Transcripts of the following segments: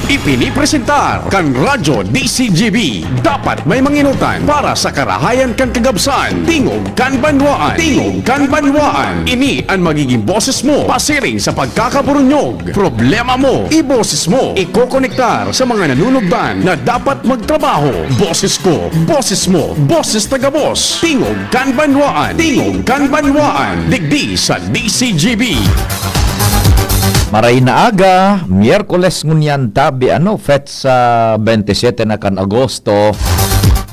Ipinipresentar kan Radyo DCGB. Dapat may manginutan para sa karahayan kan kagabsan. Tingog kan banwaan. Tingog kan banwaan. Ini ang magiging boses mo pasiring sa pagkakaburunyog. Problema mo, iboses mo. Ikokonektar sa mga nanunugdan na dapat magtrabaho. Boses ko, boses mo, boses taga-boss. Tingog kan banwaan. Tingog kan banwaan. Digdi sa DCGB. Maray na aga, Miyerkules ngunyan tabi fet sa 27 na kan Agosto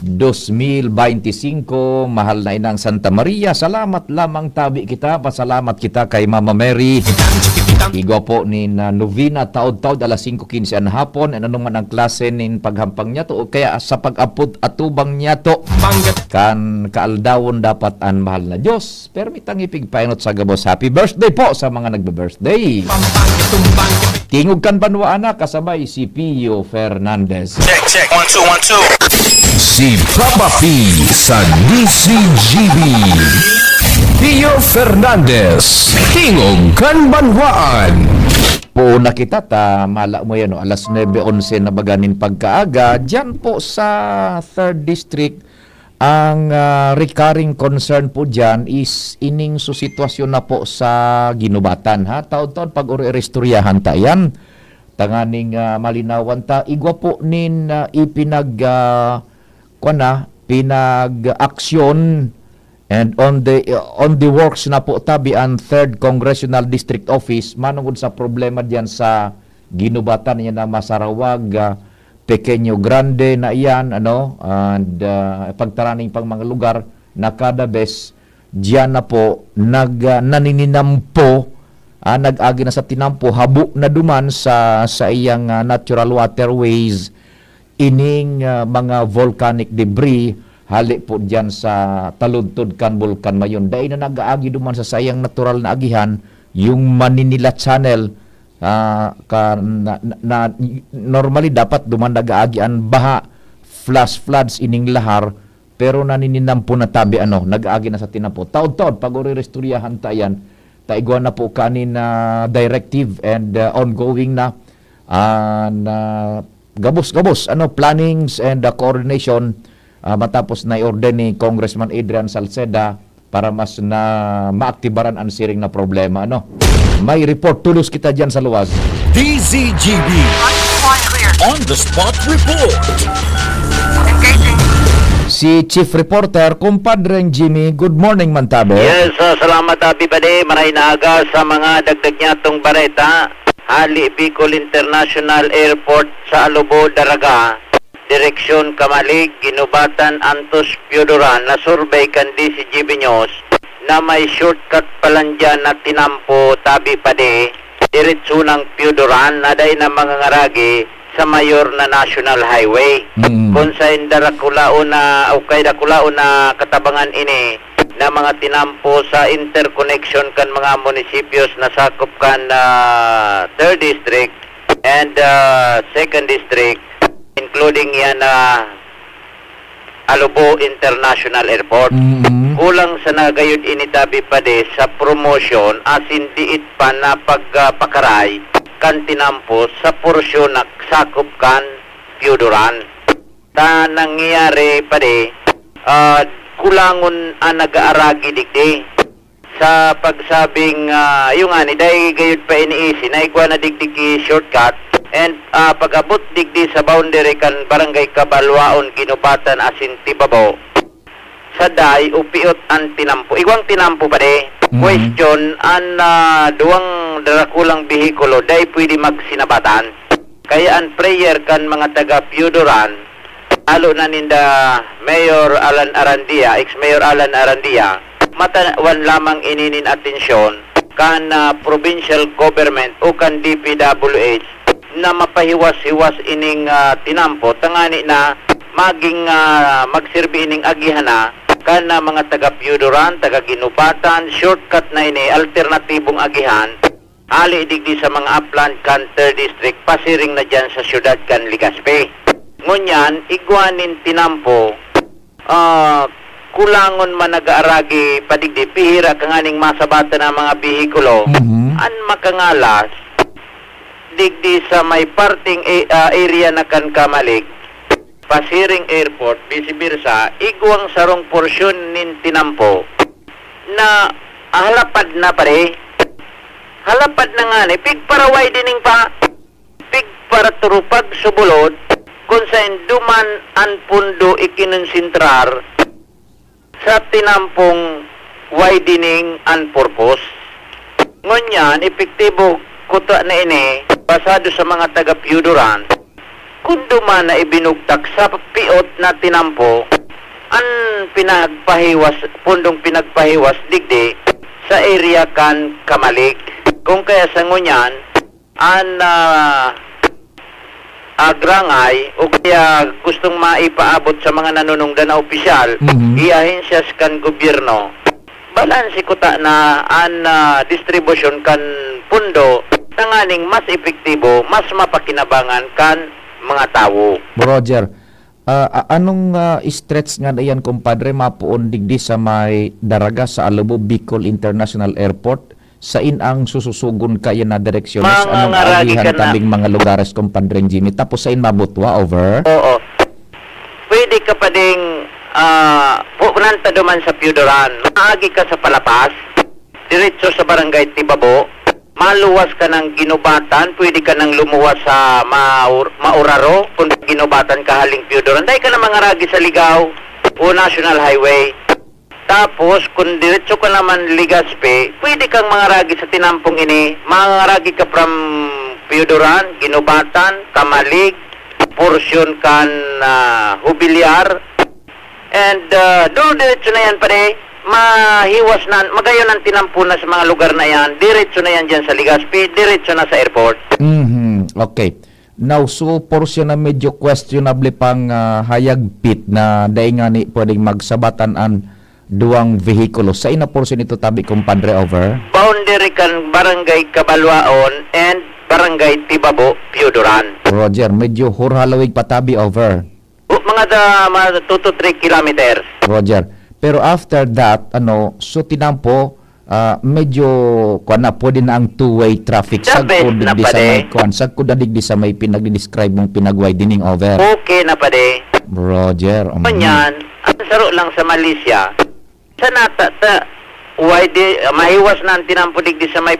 2025, mahal na inang Santa Maria. Salamat lamang tabi kita, pasalamat kita kay Mama Mary. Igwa po ni Novena taod-taod alas 5:15 ang hapon. Ano naman ang klase nin paghampang niya to, o kaya sa pag-apod atubang niya to kan kaaldawon dapat ang mahal na Diyos. Permitang ipigpainot sa gabos. Happy birthday po sa mga nagbe-birthday. Tingog kan banwaana kasabay si Pio Fernandez. Check. 1, 2, 1, 2. Si Papa P sa DCGB. Pio Fernandez, Tingog kan banwaan. Po na kita mala mo yan, alas 9:11 na baganin pagkaaga. Diyan po sa 3rd District, ang recurring concern po dyan is ining sitwasyon na po sa ginubatan. Taon-taon pag uri-restoryahan ta yan. Tanganing malinawan ta. Igwa po nin pinag-aksyon and on the works na po tabi ang 3rd Congressional District Office manungod sa problema diyan sa ginubatan niya na Masarawag, Pequeño Grande na iyan and pagtaraning pang mga lugar na kada bes diyan na po nanininampo, nag-agi na sa tinampo habu na duman sa iyang natural waterways ining mga volcanic debris hali po dyan sa taludtod kan bulkan mayon. Dahil na nag-aagi duman sa sayang natural na agihan, yung Maninila Channel, normally dapat duman nag-aagi ang baha, flash floods ining lahar, pero nanininampo na tabi, nag-aagi na sa tinampo. Taod-taod, pag uri-restoryahan tayan, taigwa na po kanin directive and ongoing na, gabos, plannings and coordination, matapos na i-order ni Congressman Adrian Salceda para mas na maaktibaran ang siring na problema. May report tulos kita dyan sa luwag. DCGB On the Spot Report. Si Chief Reporter, kumpadreng Jimmy, good morning mantabe. Yes, salamat Happy Bade. Maray na aga sa mga dagdag niya tong bareta. Hali Bicol International Airport sa Alubo, Daraga. Direksyon Kamalig, Ginubatan, Antos, Piodoran na survey kan DCGB News na may shortcut palan dyan na tinampo tabi pade diretso ng Piodoran na day na mga ngaragi sa mayor na National Highway. Kung sa Dakulao na Dakulao na katabangan ini na mga tinampo sa interconnection kan mga munisipios na sakop kan 3rd District and 2nd District, including yan Alubo International Airport. Kulang sa nagayod initabi pade sa promotion asin diit pa na pagpakaray kan tinampo sa porsyon na sakop kan Piodoran. Nangyayari pade kulangon nag-aaragi digdi sa pagsabing yung dahil gayod pa iniisi na igwa na digdigi shortcut. And pag-abot digdi sa boundary kan Barangay Kabalwaon, Ginubatan, asin Tibabaw, sa day upiot ang tinampo. Igwang tinampo pa de. Question, duwang darakulang bihikulo, day pwede magsinabatan. Kaya ang prayer kan mga taga Piodoran, alo na ninda Mayor Alan Arandia, ex-Mayor Alan Arandia, matawan lamang ininin atensyon kan provincial government o kan DPWH na mapahiwas-hiwas ining tinampo tangani na maging magsirbi ining agihana kan mga taga Piodoran, taga Ginubatan, shortcut na ini alternatibong agihan ali digdi sa mga upland kan 3rd District pasiring na dyan sa syudad kan Legazpi. Ngunyan igwanin tinampo kulangon man nag-aaragi padigdi pihira kanganing masabata na mga bihikulo an makangalas digdi sa may parting area na kan Kamalig, Pasiring Airport, Bisibirsa, igwang sarong porsyon nin tinampo na halapad na pare. Halapad na nga ni, pig paraway dining pa, pig para turupag subulod, kung sa induman an pundo ikinunsintrar sa tinampong widening and purpose. Ngunyan, epektibo kuta na ini, pasado sa mga taga-Piudoran, kung duman na ibinugtak sa piot na tinampo, ang pinagpahiwas, pundong pinagpahiwas digdi sa area kan Kamalig. Kung kaya sa ngunyan, ang agrangay o kaya gustong maipaabot sa mga nanunungdan na opisyal, iahin siya sa kan gobyerno. Balansi kuta na ang distribution kan pundo tanganing mas epektibo, mas mapakinabangan kan mga tao. Roger, anong stretch nga na yan, kumpadre, mapuon digdi sa may daraga sa Alobo Bicol International Airport? Sain ang sususugon kayo na direksyon? Anong agihan tabing mga lugares, kumpadre Jimmy? Tapos sain mabutwa, over? Oo. Pwede ka pa ding pupunanta duman sa Piudoran. Maagi ka sa Palapas, diretso sa Barangay Tibabo, maluwas ka ng Ginubatan, pwede ka nang lumuwas sa Mauraro, kung Ginubatan ka haling Piudoran. Dahil ka na mga ragi sa Ligaw o National Highway. Tapos, kung diretso ka naman Ligaspe, pwede kang mga ragi sa tinampong ini. Mga ragi ka from Piudoran, Ginubatan, Kamalig, portion kan Hubilyar. And doon diretso na yan pare, mahiwas na, magayon ang tinampo na sa mga lugar na yan, diretso na yan dyan sa Ligaspi, diretso na sa airport. Okay. Now, so portion na medyo questionable pang hayagpit na dahil nga ni pwedeng magsabatan ang duwang vehikulo. Sa ina portion ito tabi, kumpadre, over? Boundary kan Barangay Cabalwaon and Barangay Tibabo, Piudoran. Roger, medyo hurhalawig patabi, over? Mga 2 to 3 kilometers. Roger. Pero after that, so tinampo, medyo pwede na ang two-way traffic. Sagko digdi sa may sagko digdi sa may pinag-describe mong pinag-widening, over? Okay na pade. Roger. Kanyan, ang saro lang sa Malaysia, sa mahiwas na ang tinampo digdi sa may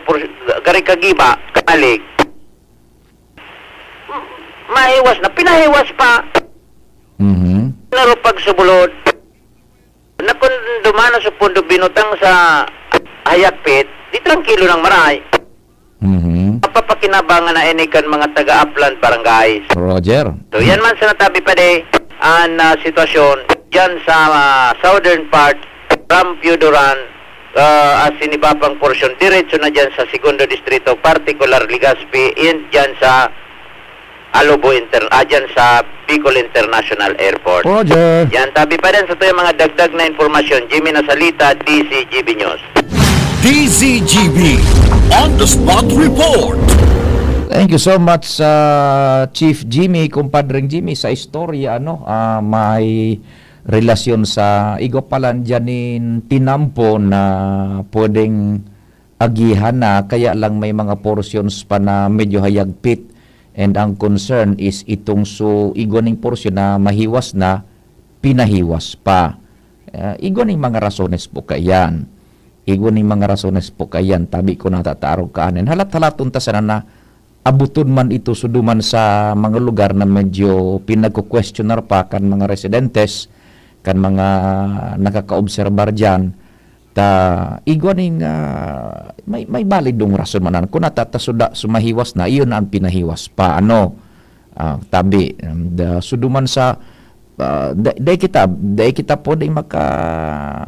Garikagiba, Kamalig. Mahiwas na, pinahiwas pa. Naro pagsubulod na kung dumano sa pundo binutang sa hayagpit, di tranquilo ng maray. Papapakinabangan na inikan mga taga-upland barangays. Roger. So yan man sa natabi pa de ang sitwasyon dyan sa southern part from Piudoran as sinibapang portion diretso na dyan sa segundo distrito, particular Ligaspi, and dyan sa Alobo dyan sa Bicol International Airport. Roger. Yan, tabi pa rin sa ito yung mga dagdag na informasyon. Jimmy Nasalita, DCGB News. DCGB On The Spot Report. Thank you so much, Chief Jimmy, kumpadring Jimmy, sa istorya, may relasyon sa igopalan dyanin tinampo na pwedeng agihan na, kaya lang may mga portions pa na medyo hayagpit. And ang concern is itong igoning portion na mahiwas na, pinahiwas pa. Igoning mga rasones po kayan. Igoning mga rasones po kayan. Tabi ko natatarong kaanin. Halat-halaton ta sana na abuton man ito suduman sa mga lugar na medyo pinagko-questioner pa kan mga residentes, kan mga nakaka-obserbar dyan. Igwaning may balidong rason manan kung natatasuda sumahiwas na, iyon na ang pinahiwas pa tabi suduman sa day kita pwedeng maka-surmise,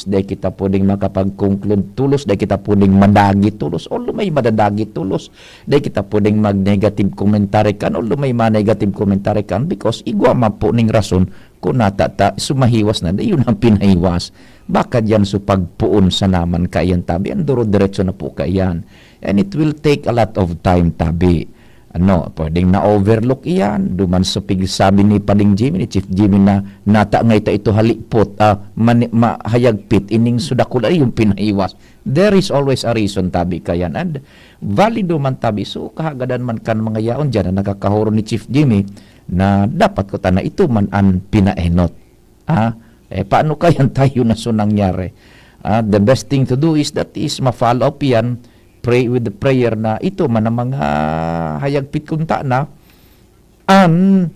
day kita pwedeng makapag-conclude tulos, day kita pwedeng madagi tulos, o may madadagi tulos, day kita pwedeng mag-negative commentary kan, o may ma-negative commentary kan, because igwa mapo ning rason kung sumahiwas na, yun ang pinahiwas. Baka dyan so pagpuon sa naman kayan tabi, ang duro diretso na po kayan. And it will take a lot of time tabi. pwedeng na-overlook iyan. Duman sa sabi ni Paling Jimmy, ni Chief Jimmy na natangay ta ito halipot, mahayagpit, ining sudakul ay yung pinahiwas. There is always a reason, tabi kayan. And valido man tabi. So, kahagadan man kan mga yaon dyan na nakakahuro ni Chief Jimmy na dapat ko na ito man ang pinaenot. Paano kayan tayo na so nangyari? The best thing to do is ma-follow up yan, pray with the prayer na ito man ang mga hayagpit kunta na ang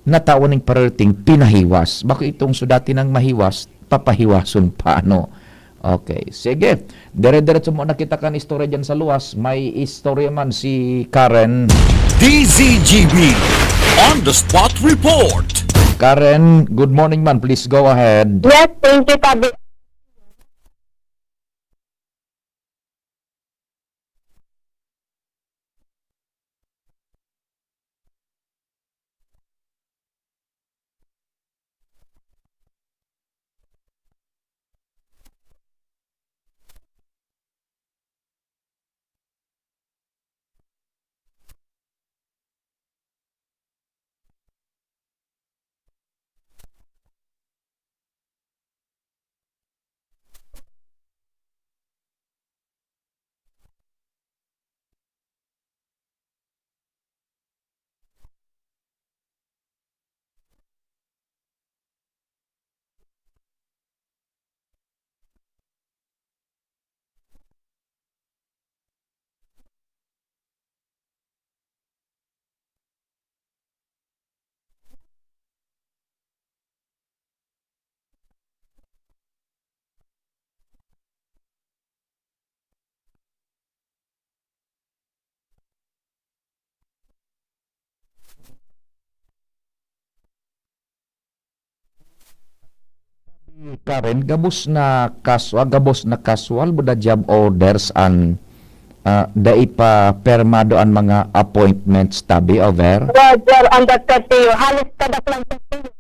natawan ng parating pinahiwas. Bako itong sudati ng mahiwas, papahiwason paano? Okay, sige. Dire-diretso mo nakita kan istorya dyan sa luwas. May istorya man si Karen. DZGB On the Spot Report. Karen, good morning man. Please go ahead. Yes, thank you, Tabi. Karen, gabos na casual buda job orders an dai pa permado an mga appointments tabi over. Roger, on the 30, halos tadak lang sa iyo.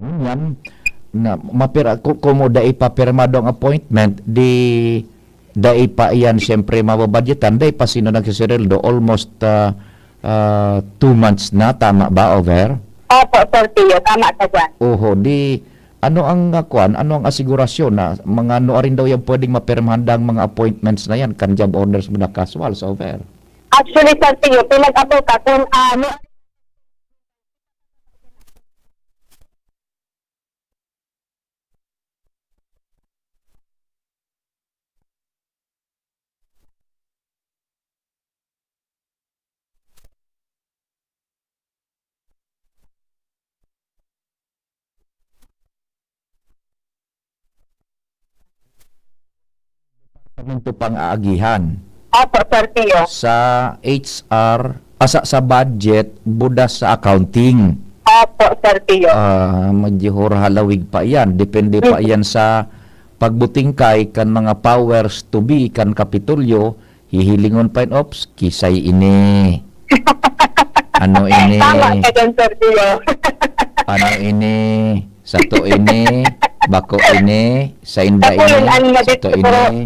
Yan na mapira kumo dai pa permado ang appointment di dai pa iyan siyempre mababudgetan dai pa sino nagsisereldo almost 2 months na tama ba over? Opo, Sir Tio, tama ka dyan. Oho, di ano ang ano ang asigurasyon na mga ano rin daw yung pwedeng mapirmahandang mga appointments na yan kan job orders mo na casual so over. Actually, Sir Tio, pinag-apo ka kung ano, Ito pang aagihan opo, Sir Tio. sa HR sa budget budas sa accounting. Opo, Sir Tio. Medyo halawig pa yan. Depende pa yan sa pagbutingkay kan mga powers to be kan kapitulyo. Hihilingon pa in ops, kisay ini. Ano ini? Tama ka dyan, Sir Tio. Ano ini? Sato ini. Bako ini. Sa inda Ako yun ang ini. Sato nabit- ini.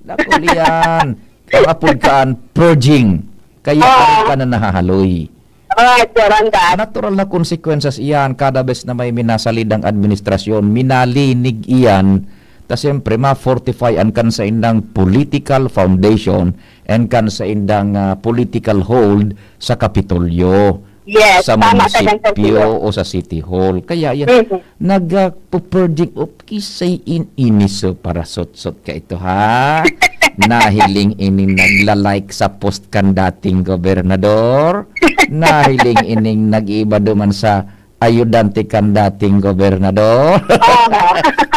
Dako liyan. Kapag kaan purging. Kaya ka na nahahaloy. Roger, anda. Natural na consequences iyan kada bes na may minasalid ang administrasyon, minalinig iyan, ta siyempre ma-fortify an kan sa indang political foundation and kan sa indang political hold sa Kapitolyo, Yes, sa tama ka dyan, Sir Tio. munisipyo o sa City Hall. Kaya yan, Mhm. nag-purging up kisay iniso para sot-sot ka ito ha. Nahiling ining nagla-like sa post kan dating gobernador. Nahiling ining nag-iba duman sa ayudante kan dating gobernador.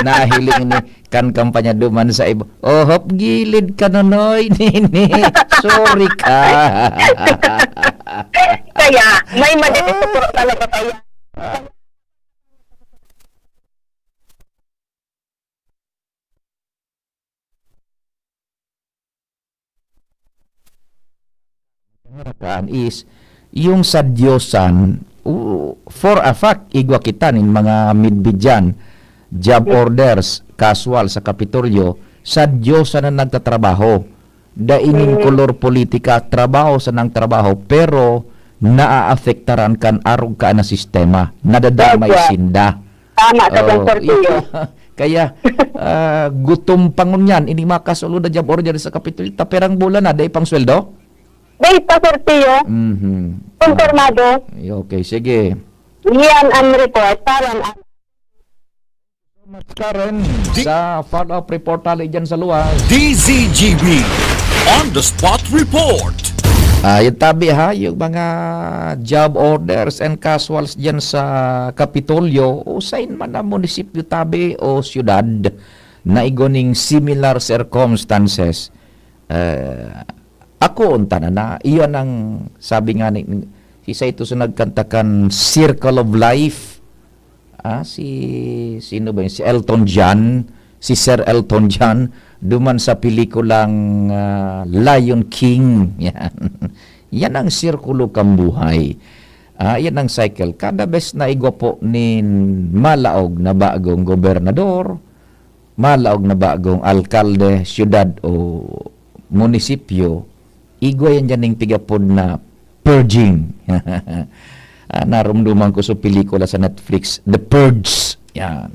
Nahiling ini kan kampanya duman sa iba. Oh, hop gilid ka nonoy nini. Sorry ka. Kaya, may madito po talaga kaya. Kan is yung sa Diyosan for a fact igwa kita nin mga midbidyan job orders casual sa Kapitolyo sa Diyosan na nagtatrabaho dainin kolor politika trabaho sa nang trabaho pero naaafektaran kan arog ka na sistema nadadamay sinda. Tama ka Oh, Portillo. kaya gutom pangunyan ini makasulod na job order sa Kapitolyo taperang bulan na day pang sweldo. Dahil pa Portillo, Mhm. konfirmado, Okay, sige. yan ang report para Karen, sa follow-up report tali dyan sa luwas. DZGB On the Spot Report. Yung tabi ha, yung mga job orders and casuals dyan sa Kapitolyo, o sain man na munisipyo tabi o syudad na igoning similar circumstances. Ako unta na, iyon ang sabi nga ni isa ito sa nagkantakan Circle of Life. Sino ba yun? Si Elton John, si Sir Elton John, duman sa pelikulang Lion King. Yan. Yan ang sirkulo kang buhay. Yan ang cycle. Kada bes na igwapo ni malaog na bagong gobernador, malaog na bagong alkalde, syudad o munisipyo, igwa yan dyan ng tigapod na purging. Narumduman ko sa pelikula sa Netflix, The Purge. Yan.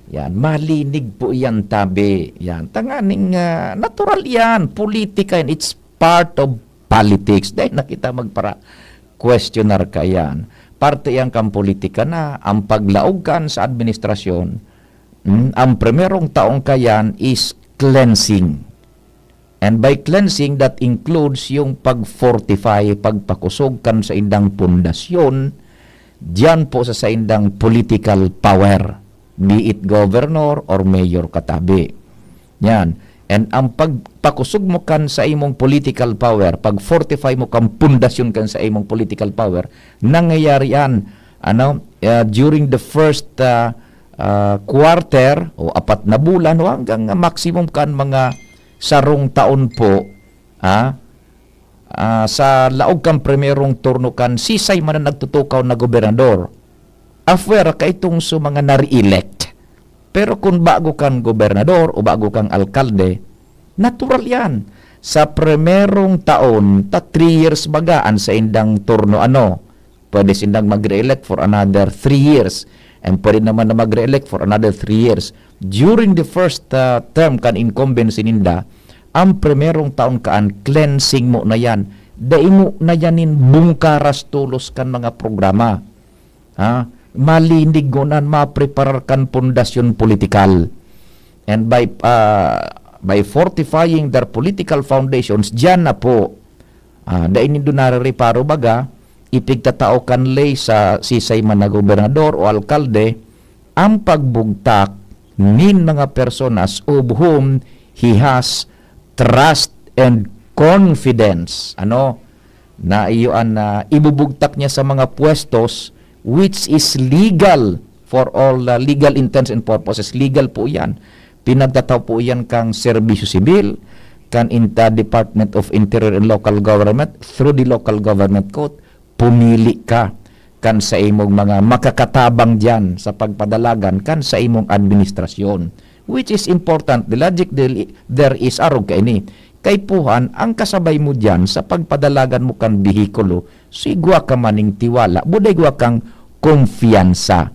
Yan, malinig po yan tabi. Yan, tanganing natural yan, politika yan. It's part of politics. Dahil nakita magpara questioner ka yan. Parte yan kang politika na ang paglaog kan sa administrasyon, ang primerong taong kayan is cleansing. And by cleansing, that includes yung pag-fortify, pagpakusog kan sa indang pundasyon, diyan po sa indang political power, be it governor or mayor katabi. Yan. And ang pagpakusog mo kan sa imong political power, pag-fortify mo kan pundasyon kan sa imong political power, nangyayari yan during the first quarter o 4 na bulan o hanggang maximum kan mga sarong taon po sa laog kang primerong turno kan sisay man na nagtutukaw na gobernador affair ka itong so mga na-re-elect pero kung bago kang gobernador o bago kang alkalde natural yan sa primerong taon 3 years bagaan sa indang turno pwede sindang mag-re-elect for another 3 years and pwede naman na mag-re-elect for another 3 years during the first term kan incumbency ninda, ang primerong taon kaan, cleansing mo na yan. Dai mo na yanin bungkaras tulos kan mga programa. Malinig mo na mapreparar kan pundasyon politikal. And by fortifying their political foundations, dyan na po, dai nindo narareparo baga, ipigtatao kan lay sa sisay man na gobernador o alkalde, ang pagbugtak nin mga personas of whom he has trust and confidence. Na iyon ibubugtak niya sa mga pwestos which is legal for all legal intents and purposes. Legal po yan. Pinagtataw po yan kang serbisyo sibil, kan inta Department of Interior and Local Government through the Local Government Code. Pumili ka kan sa imong mga makakatabang diyan sa pagpadalagan kan sa imong administrasyon, which is important. The logic there is arog ka ini kay puhan ang kasabay mo diyan sa pagpadalagan mo kan bihikulo sigwa ka maning tiwala buday gwa kang kumpiyansa.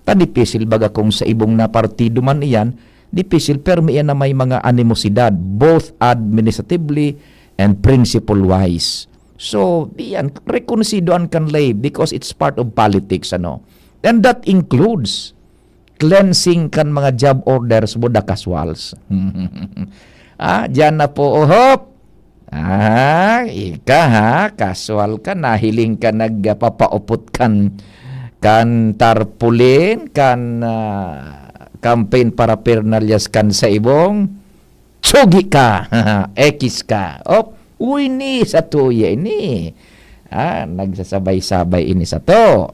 Dipisil baga kung sa ibong na partido man iyan dipisil permi yan na may mga animosidad both administratively and principle wise. So, diyan, rekonsidoan kan lay because it's part of politics, And that includes cleansing kan mga job orders buda casuals. Diyan na po, hop! Ika casual ka, nahiling ka nagpapaupot kan tarpulin, kan campaign para pernalyas kan sa ibong, tsugi ka, ekis ka, uy ni sa tuya ini. Nagsasabay-sabay ini sa to.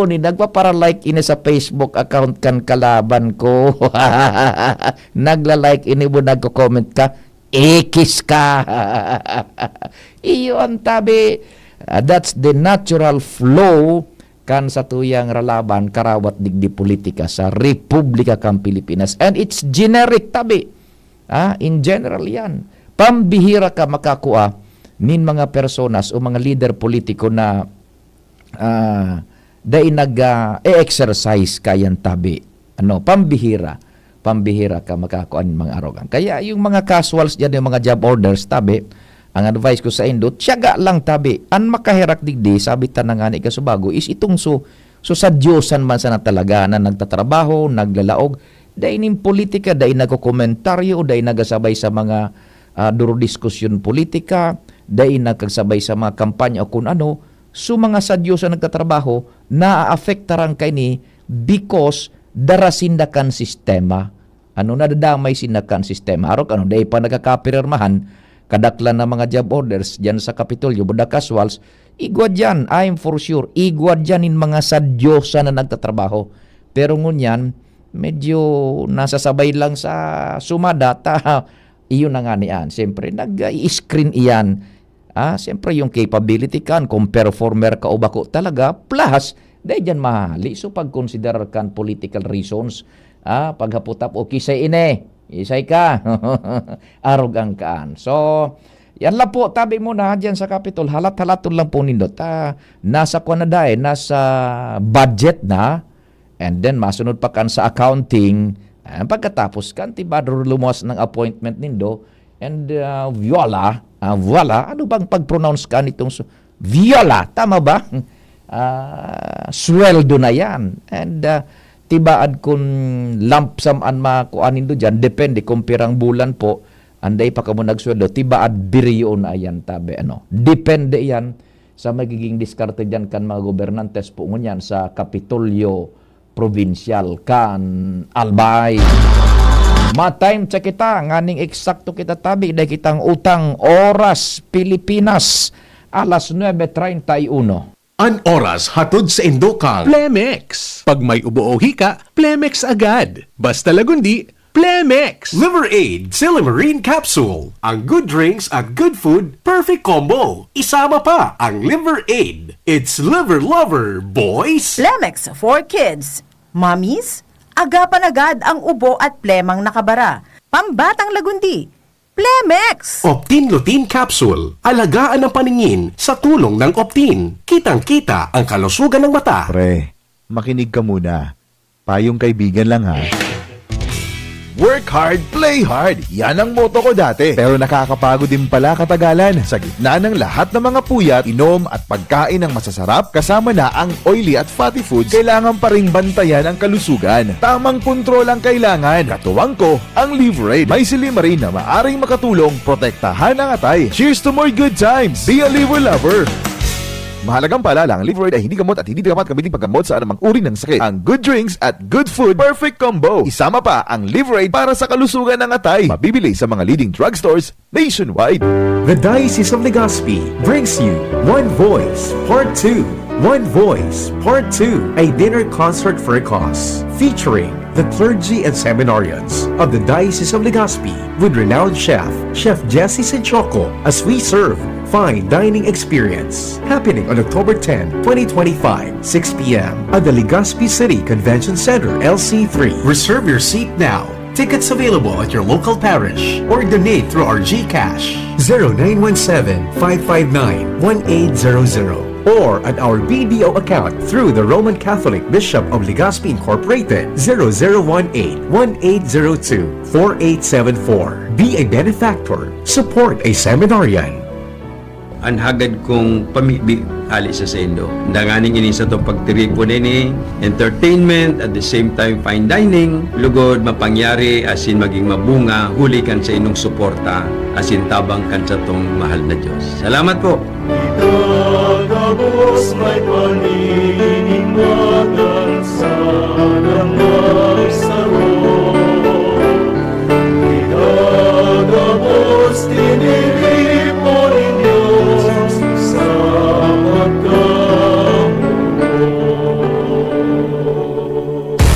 Ni nagpa-para-like ini sa Facebook account kan kalaban ko. Nagla-like ini mo, nagko-comment ka. Ikis ka. Iyon tabi. That's the natural flow kan sa tuyang ralaban karawat digdi politika sa Republika kang Pilipinas. And it's generic tabi. In general yan. Pambihira ka makakuha nin mga personas o mga leader politiko na dahil nag-exercise kayan tabi. Pambihira ka makakuha ng mga arogan. Kaya yung mga casuals dyan, yung mga job orders tabi, ang advice ko sa Indo, tiyaga lang tabi. Ang makahirak digdi, sabi tanangani ka subago, is itong so sa Diyosan man sana talaga na nagtatrabaho, naglalaog, dahil ning politika, dahil nagkokomentaryo, dahil nagasabay sa mga duro-diskusyon politika, dahil nagkagsabay sa mga kampanya o kung ano, so mga sa Diyosan nagtatrabaho, na-affectaran kay ni because darasindakan sistema. Nadadamay sindakan sistema. Arok, dahil pa nagkakapirarmahan, kadaklan na mga job orders dyan sa Kapitolyo, buda casuals, igwad dyan, I'm for sure, igwad dyan in mga sadyosa na nagtatrabaho. Pero ngunyan, medyo nasasabay lang sa sumada, iyon na nga niyan. Siyempre, nag-i-screen iyan. Siyempre, yung capability kan, kung performer ka o bako talaga, plus, dahil dyan mahali. So, pag-consider kan political reasons, paghaputap o kisay isay ka. Arogang kaan. So, yan lang po. Tabi mo na dyan sa Capitol. Halat-halaton lang po nindot. Nasa kwanadae, nasa budget na. And then, masunod pa kan sa accounting. Pagkatapos kan, tibadro lumuwas ng appointment nindo. And voila. Ano bang pag-pronounce ka nitong viola? Tama ba? Sweldo na yan. And tibaad kung lump sum an makuanin do dyan, depende kung pirang bulan po, anday pa ka mo nagsweldo, tibaad biriyon ayan tabi. Depende yan sa magiging diskarte dyan kan mga gobernantes po ngunyan sa Kapitolyo Provincial kan Albay. Ma-time check kita, nganing eksakto kita tabi, dahil kitang utang oras Pilipinas, alas 9:31. An oras hatod sa Indokang Plemex. Pag may ubo o hika, Plemex agad. Basta lagundi, Plemex. Liver Aid Silimarine Capsule. Ang good drinks at good food, perfect combo. Isama pa ang Liver Aid. It's liver lover, boys! Plemex for kids. Mommies, agapan agad ang ubo at plemang nakabara. Pambatang lagundi, Plemex! Optin-Lutein Capsule. Alagaan ang paningin sa tulong ng Optin. Kitang-kita ang kalusugan ng mata. Pre, makinig ka muna. Payong kaibigan lang ha. Work hard, play hard. Yan ang motto ko dati. Pero nakakapagod din pala katagalan. Sa gitna ng lahat ng mga puyat, inom at pagkain ng masasarap, kasama na ang oily at fatty foods, kailangan pa ring bantayan ang kalusugan. Tamang kontrol ang kailangan. Katuwang ko, ang Liver Aid. May silimarin na maaring makatulong, protektahan ang atay. Cheers to more good times. Be a liver lover. Mahalagang paalala, ang Liver Aid ay hindi gamot at hindi dapat gamitin paggamot sa anumang uri ng sakit. Ang good drinks at good food, perfect combo. Isama pa ang Liver Aid para sa kalusugan ng atay. Mabibili sa mga leading drugstores nationwide. The Diocese of Legazpi brings you One Voice Part 2. One Voice Part 2, a dinner concert for a cause, featuring the clergy and seminarians of the Diocese of Legazpi with renowned chef Jesse Senchoco, as we serve fine dining experience happening on October 10, 2025, 6 p.m. at the Legazpi City Convention Center, LC3. Reserve your seat now. Tickets available at your local parish or donate through our GCash 0917-559-1800 or at our BDO account through the Roman Catholic Bishop of Legazpi Incorporated 0018-1802-4874. Be a benefactor. Support a seminarian. Ang hagad kong pamibi ali sa sendo. Danganing ini sa itong pagtiripo nini, entertainment, at the same time fine dining, lugod mapangyari asin maging mabunga, huli kan sa inong suporta, asin tabang kan sa itong mahal na Diyos. Salamat po! Itagabos may paniningatan sa nagsaro. Itagabos tiniripo ninyo sa pagkamo.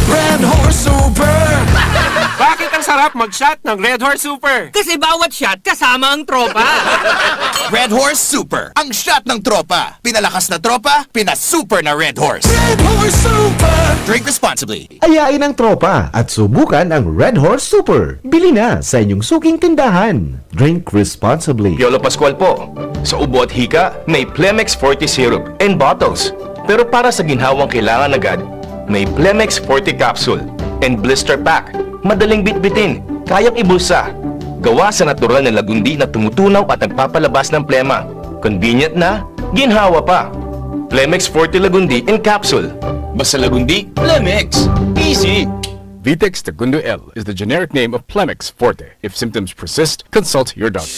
Red Horse Super! Bakit ang sarap mag-shot ng ng Red Horse Super. Kasi bawat shot kasama ang tropa. Red Horse Super, ang shot ng tropa. Pinalakas na tropa, pinasuper na Red Horse. Red Horse Super! Drink responsibly. Ayain ang tropa at subukan ang Red Horse Super. Bili na sa inyong suking tindahan. Drink responsibly. Piolo Pascual po. Sa ubo at hika, may Plemex Forte Syrup and bottles. Pero para sa ginhawang kailangan agad, may Plemex Forte Capsule and Blister Pack. Madaling bitbitin, kayang ibulsa. Gawa sa natural na lagundi na tumutunaw at nagpapalabas ng plema. Convenient na, ginhawa pa. Plemex Forte Lagundi in Capsule. Basta lagundi, Plemex. Easy! Vitex Segundo L is the generic name of Plemex Forte. If symptoms persist, consult your doctor.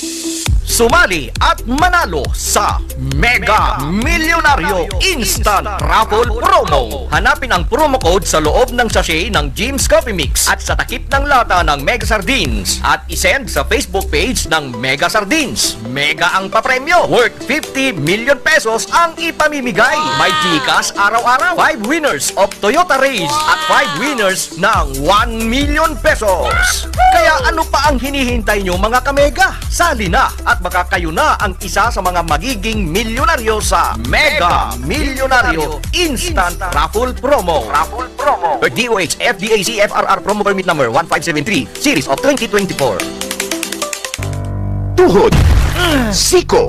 Sumali at manalo sa Mega Milyonaryo Instant Raffle Promo. Hanapin ang promo code sa loob ng sachet ng Jim's Coffee Mix at sa takip ng lata ng Mega Sardines at isend sa Facebook page ng Mega Sardines. Mega ang papremyo. Worth 50 million pesos ang ipamimigay. May Gcash araw-araw. 5 winners of Toyota Race at 5 winners ng 1 million pesos. Kaya ano pa ang hinihintay nyo mga kamega? Sali na at baka kayo na ang isa sa mga magiging milyonaryo sa Mega Milyonaryo Instant Raffle Promo. DOH FDAC FRR Promo Permit Number 1573 Series of 2024. Tuhod, siko,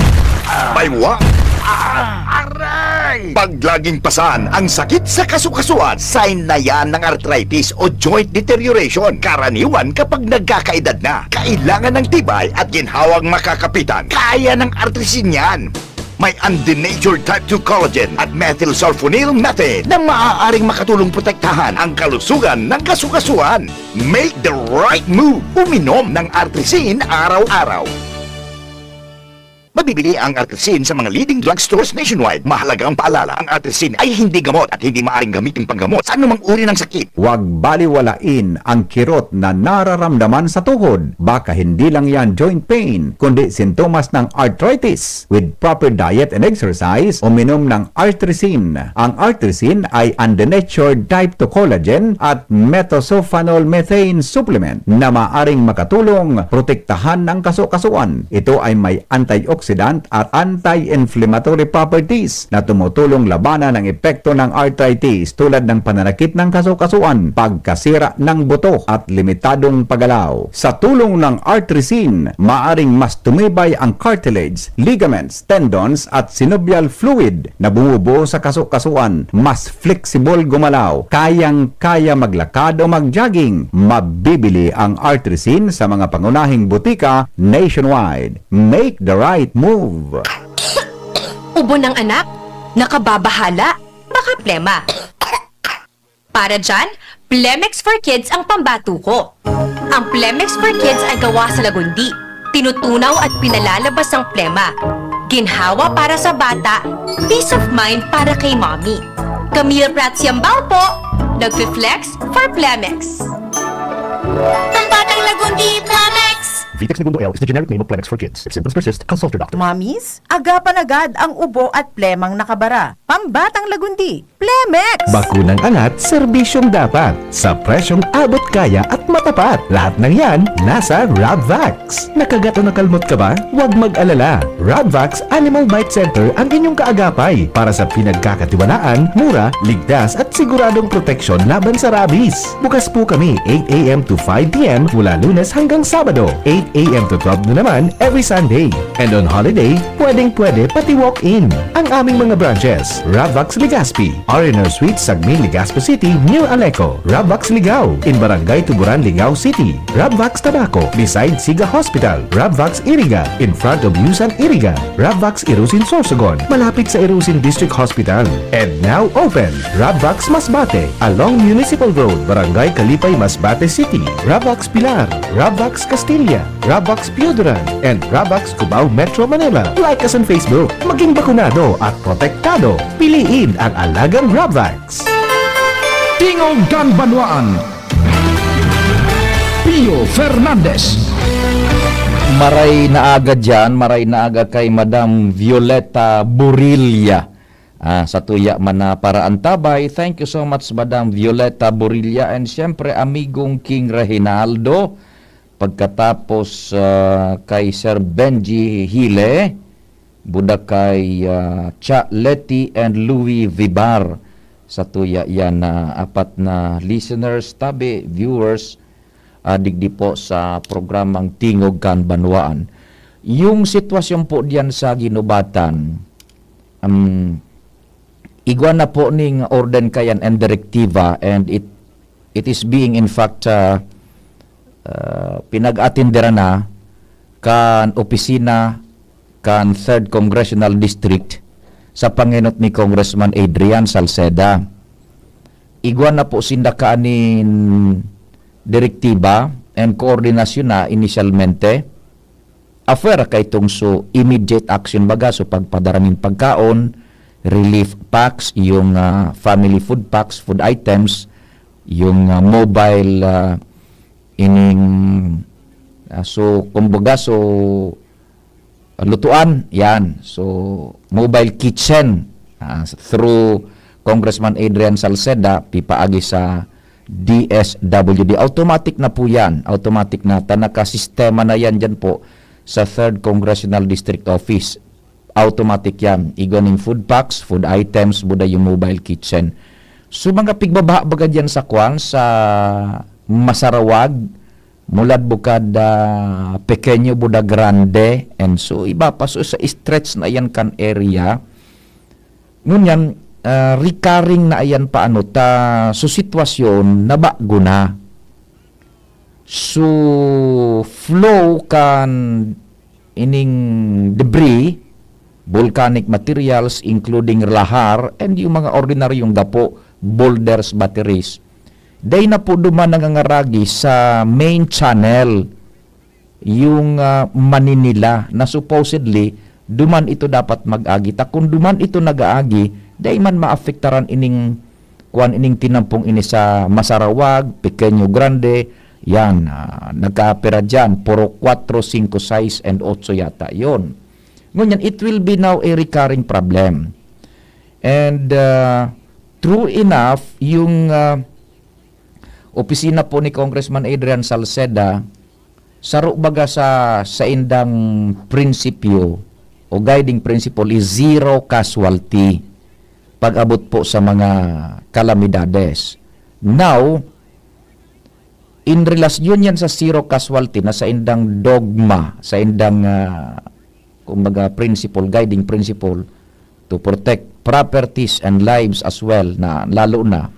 baywa, aray! Pag laging pasan ang sakit sa kasukasuan, sign na yan ng arthritis o joint deterioration. Karaniwan kapag nagkakaedad na, kailangan ng tibay at ginhawang makakapitan. Kaya ng artrisin yan. May undenatured type 2 collagen at methylsulfonyl method na maaaring makatulong protektahan ang kalusugan ng kasukasuan. Make the right move. Uminom ng artrisin araw-araw. Mabibili ang artrisin sa mga leading drugstores nationwide. Mahalaga ang paalala, ang artrisin ay hindi gamot at hindi maaaring gamitin panggamot sa anumang uri ng sakit. Huwag baliwalain ang kirot na nararamdaman sa tuhod. Baka hindi lang yan joint pain, kundi sintomas ng arthritis. With proper diet and exercise, uminom ng artrisin. Ang artrisin ay undenatured type 2 collagen at metosulfonol methane supplement na maaaring makatulong protektahan ng kasukasuan. Ito ay may antioxidant at anti-inflammatory properties na tumutulong labanan ang epekto ng arthritis tulad ng pananakit ng kasukasuan, pagkasira ng buto at limitadong paggalaw. Sa tulong ng artrisin, maaring mas tumibay ang cartilage, ligaments, tendons at synovial fluid na bumubuo sa kasukasuan. Mas flexible gumalaw, kayang-kaya maglakad o mag-jogging. Mabibili ang artrisin sa mga pangunahing butika nationwide. Make the right move. Ubo ng anak? Nakababahala? Baka plema. Para dyan, Plemex for Kids ang pambato ko. Ang Plemex for Kids ay gawa sa lagundi. Tinutunaw at pinalalabas ang plema. Ginhawa para sa bata, peace of mind para kay mommy. Camille Prats Yambao po, nagfi-flex for Plemex. Pambatang lagundi, Plemex! Vitex Segundo L is the generic name of Plemex for kids. If symptoms persist, consult your doctor. Mommies, agapan agad ang ubo at plemang nakabara. Pambatang lagundi, Plemex! Bakunang angat, serbisyong dapat. Sa presyong abot kaya at matapat. Lahat ng yan, nasa Rabvax. Nakagat o nakalmot ka ba? Huwag mag-alala. Rabvax Animal Bite Center ang inyong kaagapay para sa pinagkakatiwalaan, mura, ligtas at siguradong proteksyon laban sa rabies. Bukas po kami 8 a.m. to 5 p.m. mula Lunes hanggang Sabado, 8 a.m. to 12 na naman every Sunday. And on holiday, pwedeng-pwede pati walk-in. Ang aming mga branches, Rabvax Legazpi, R&R Suite, Sagmin, Legazpi City, New Aleco, Rabvax Ligao, in Barangay Tuburan, Ligao City, Rabvax Tabaco, beside Siga Hospital, Rabvax Iriga, in front of Yusan Iriga, Rabvax Irusin Sorsogon, malapit sa Irusin District Hospital. And now open, Rabvax Masbate, along Municipal Road, Barangay Kalipay, Masbate City, Rabvax Pilar, Rabvax Castilla, Rabvax Pioduran, and Rabvax Cubao Metro Manila. Like us on Facebook. Maging bakunado at protektado. Piliin ang alagang Rabvax. Tingog Ganbanwaan, Pio Fernandez. Maray na agad dyan, maray na agad kay Madam Violeta Burilla. Sa tuya man na paraan tabay. Thank you so much, Madam Violeta Burilla. And syempre, amigong King Reginaldo. Pagkatapos kay Sir Benji Hile, buda kay Cha Leti and Louis Vibar. Sa tuya yan na apat na listeners, tabi, viewers, digdi po sa programang Tingog kan Banwaan. Yung sitwasyon po diyan sa ginubatan, igwa na po ning orden kayan and direktiba, and it is being in fact pinag-atindera na kan opisina kan 3rd Congressional District sa panginot ni Congressman Adrian Salceda. Igwa na po sindakaanin direktiba and koordinasyon na initialmente afera kay tungso immediate action baga so pagpadaraming pagkaon, relief packs, yung family food packs, food items, yung mobile ining so kumbaga so lutuan yan, so mobile kitchen through Congressman Adrian Salceda pipaagi sa DSWD. Automatic na po yan, automatic na tanaka sistema na yan dyan po sa 3rd Congressional District Office. Automatic yan, iganing food packs, food items, buda yung mobile kitchen. So mga pigbabaha baga dyan sa kwan sa Masarawag, mulad bukad pequeño buda grande, and so iba pa so sa stretch na yan kan area. Ngunyan recurring na ayan paano ta so sitwasyon na bago na. So flow kan ining debris, volcanic materials including lahar and yung mga ordinaryong dapo, boulders, batteries. Day na po duman nangangaragi sa main channel yung Maninila na supposedly duman ito dapat mag-agi. Kung duman ito nag-aagi, day man maafektaran ining tinampong ini sa Masarawag, Pequeño Grande, yan, nagkapera dyan, puro 4, 5, 6, and 8 yata yon. Ngunyan, it will be now a recurring problem. And true enough, yung opisina po ni Congressman Adrian Salceda, saro baga sa indang prinsipyo o guiding principle is zero casualty pag-abot po sa mga kalamidades. Now, in relasyon yan sa zero casualty na sa indang dogma, sa indang kumbaga principle, guiding principle to protect properties and lives as well, na lalo na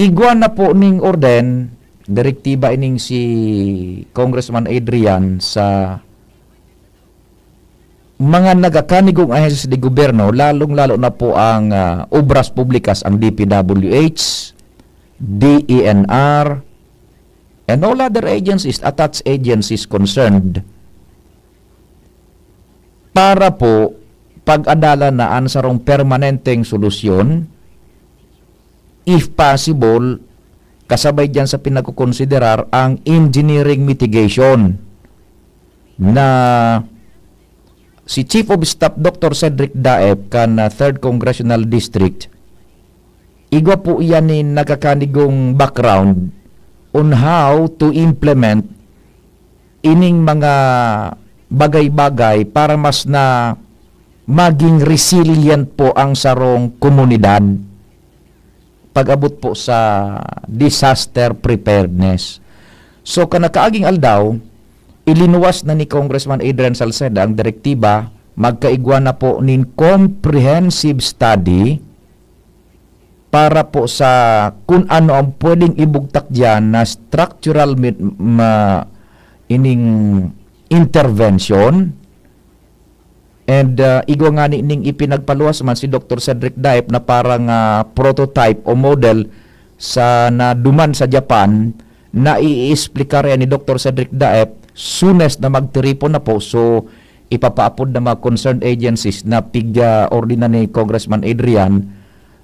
igwa na po ning orden, direktiba ining si Congressman Adrian sa mga nagakanigong ahensya di gobyerno, lalong-lalo na po ang obras publikas, ang DPWH, DENR, and all other agencies, attached agencies concerned, para po pag-adala na ansarong permanenteng solusyon, if possible, kasabay dyan sa pinagkukonsiderar ang engineering mitigation na si Chief of Staff Dr. Cedric Daep kan 3rd Congressional District, igwa po iyan ni nakakanigong background on how to implement ining mga bagay-bagay para mas na maging resilient po ang sarong komunidad pag-abot po sa disaster preparedness. So kanakaaging aldaw, ilinuwas na ni Congressman Adrian Salceda ang direktiba, magkaigwa na po nin comprehensive study para po sa kung ano ang pwedeng ibugtak dyan na structural ining intervention. And igwa nga ning ipinagpaluwas man si Dr. Cedric Daep na parang prototype o model sa naduman sa Japan na i-explica rin ni Dr. Cedric Daep soonest na magtiripon na po. So ipapaapod na mga concerned agencies na pig-ordina ni Congressman Adrian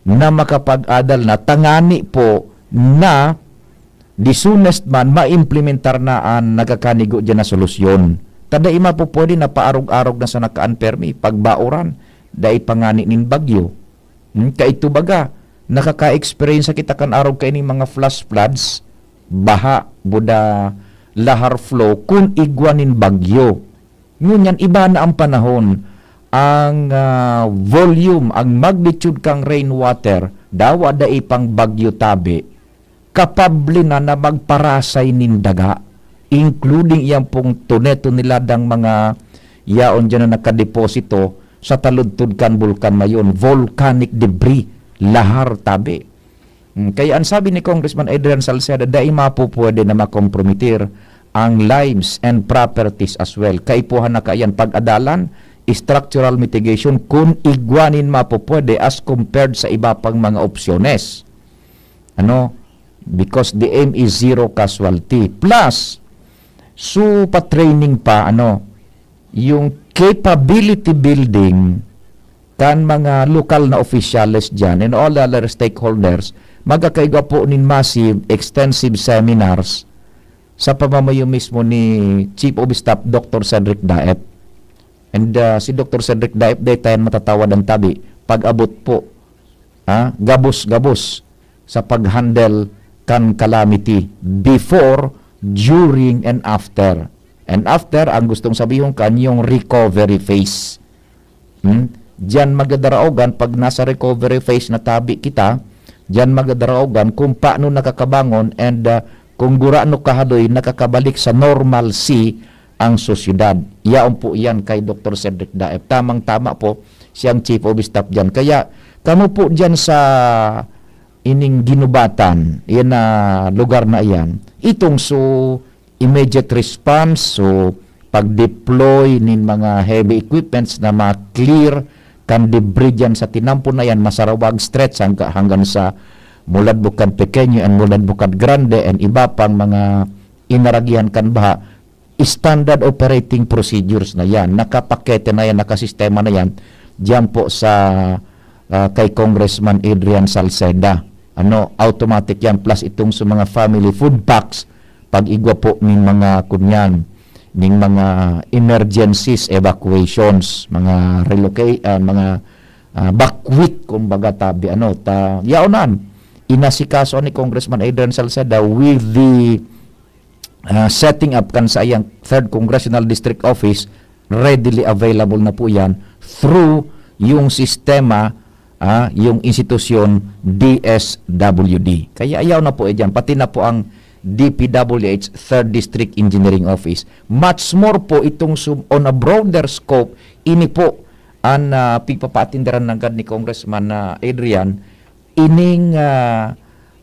na makapag-adal na tangani po na di soonest man ma-implementar na ang nagkakanigo dyan na solusyon. Tada ima po pwede na paarog-arog na sa nakaan permi, pagbauran, dahil pangani nin bagyo. Kaito baga, nakaka-experience kita kan arog kaining mga flash floods, baha, buda lahar flow, kung igwanin bagyo. Ngunyan, iba na ang panahon. Ang volume, ang magnitude kang rainwater, dawa da ipang bagyo tabi, kapable na na magparasay nin daga, including iyang pong tuneto nila dang mga yaon dyan na nakadeposito sa taludtod kan bulkan mayon, volcanic debris, lahar tabi. Kaya ang sabi ni Congressman Adrian Salceda, dahil mapupwede na makompromitir ang lives and properties as well. Kaipuhan na kayan pag-adalan, structural mitigation kung igwanin mapupwede as compared sa iba pang mga opsyones. Because the aim is zero casualty. Plus, pa-training pa, yung capability building kan mga lokal na officials dyan and all other stakeholders, magkakaiga po nin massive, extensive seminars sa pamamayo mismo ni Chief of Staff Dr. Cedric Daep. And si Dr. Cedric Daep, daytayan matatawad ang tabi, pag-abot po, gabos-gabos sa pag-handle kan calamity before, during, and after. And after, ang gustong sabihin kan, yung recovery phase. Diyan magadaraugan, pag nasa recovery phase na tabi kita, diyan magadaraugan kung paano nakakabangon and kung gurano kahadoy nakakabalik sa normalcy ang sosyedad. Iyaon po yan kay Dr. Cedric Daep. Tamang-tama po siyang Chief of Staff dyan. Kaya kamo po dyan sa ining ginubatan, yan na lugar na yan, itong immediate response, pag-deploy nin mga heavy equipments na ma-clear kan debris dyan sa tinampo na yan, Masarawag stretch hanggang sa Mulad Bukad Pequeño and Mulad Bukad Grande and iba pang mga inaragihan kan baha. Standard operating procedures na yan, nakapakete na yan, nakasistema na yan, diyan po sa kay Congressman Adrian Salceda. Automatic yan, plus itong sa mga family food packs, pag-igwa po ng mga kunyan, ng mga emergencies, evacuations, mga relocate, mga bakwit, kumbaga tabi, yaonan, inasikaso ni Congressman Adrian Salceda with the setting up kan sa iyang 3rd Congressional District Office, readily available na po yan through yung sistema, yung institusyon DSWD. Kaya ayaw na po dyan, pati na po ang DPWH 3rd District Engineering Office. Much more po itong on a broader scope, ini po ang pagpapatindaran ng ni Congressman Adrian, ining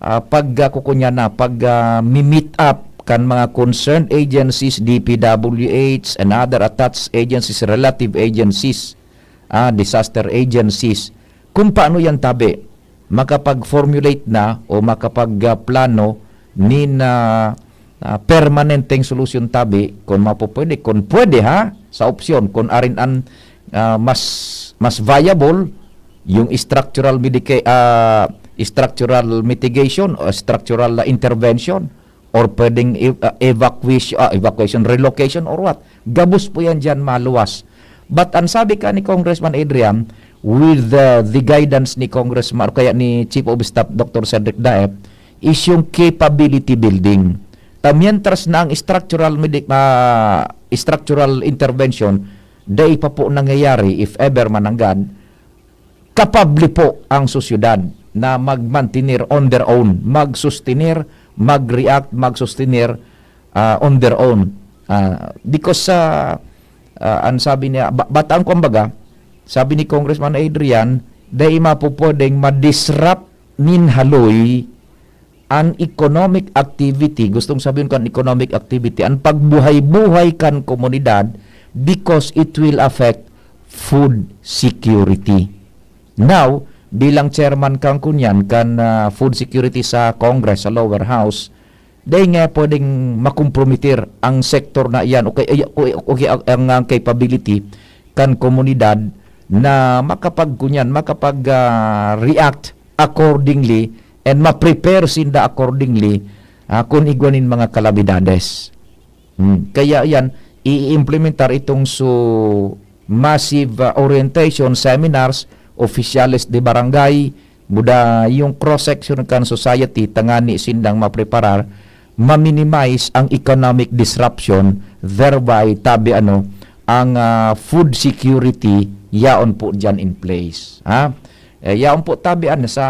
pagkukunya na, meet up kan mga concerned agencies, DPWH and other attached agencies, relative agencies, disaster agencies, kung paano yan tabi makapag-formulate na o makapag-plano nin permanenteng solusyon tabi kung mapupwede, kung pwede sa opsyon, kung arin an mas viable yung structural mitigation o structural intervention, or pwedeng evacuation, relocation, or what. Gabos po yan dyan maluwas. But ang sabi ka ni Congressman Adrian, with the guidance ni Congressman, kaya ni Chief of Staff Dr. Cedric Daep, is yung capability building. Mientras na ang structural intervention, dahil pa po nangyayari, if ever mananggad, kapable po ang sosyedad na mag-mantinir on their own, mag-sustinir, mag-react, mag-sustinir on their own. Because ang sabi niya, bataan kumbaga, sabi ni Congressman Adrian, dahil mapupwedeng ma-disrupt nin haloy an economic activity, gustong sabihin kan economic activity, ang pagbuhay-buhay kan komunidad, because it will affect food security. Now, bilang chairman kang kunyan kan food security sa Congress, sa lower house, dahil nga pwedeng makompromitir ang sektor na iyan o ang capability kan komunidad na makapag-react accordingly and ma-prepare sinda accordingly kung igwanin mga kalabidades. Kaya yan, i-implementar itong massive orientation seminars, oficiales de barangay, buda yung cross-section kan society, tangani sindang mapreparar ma-minimize ang economic disruption, thereby tabi ang food security yaon po dyan in place. Yaon po tabi sa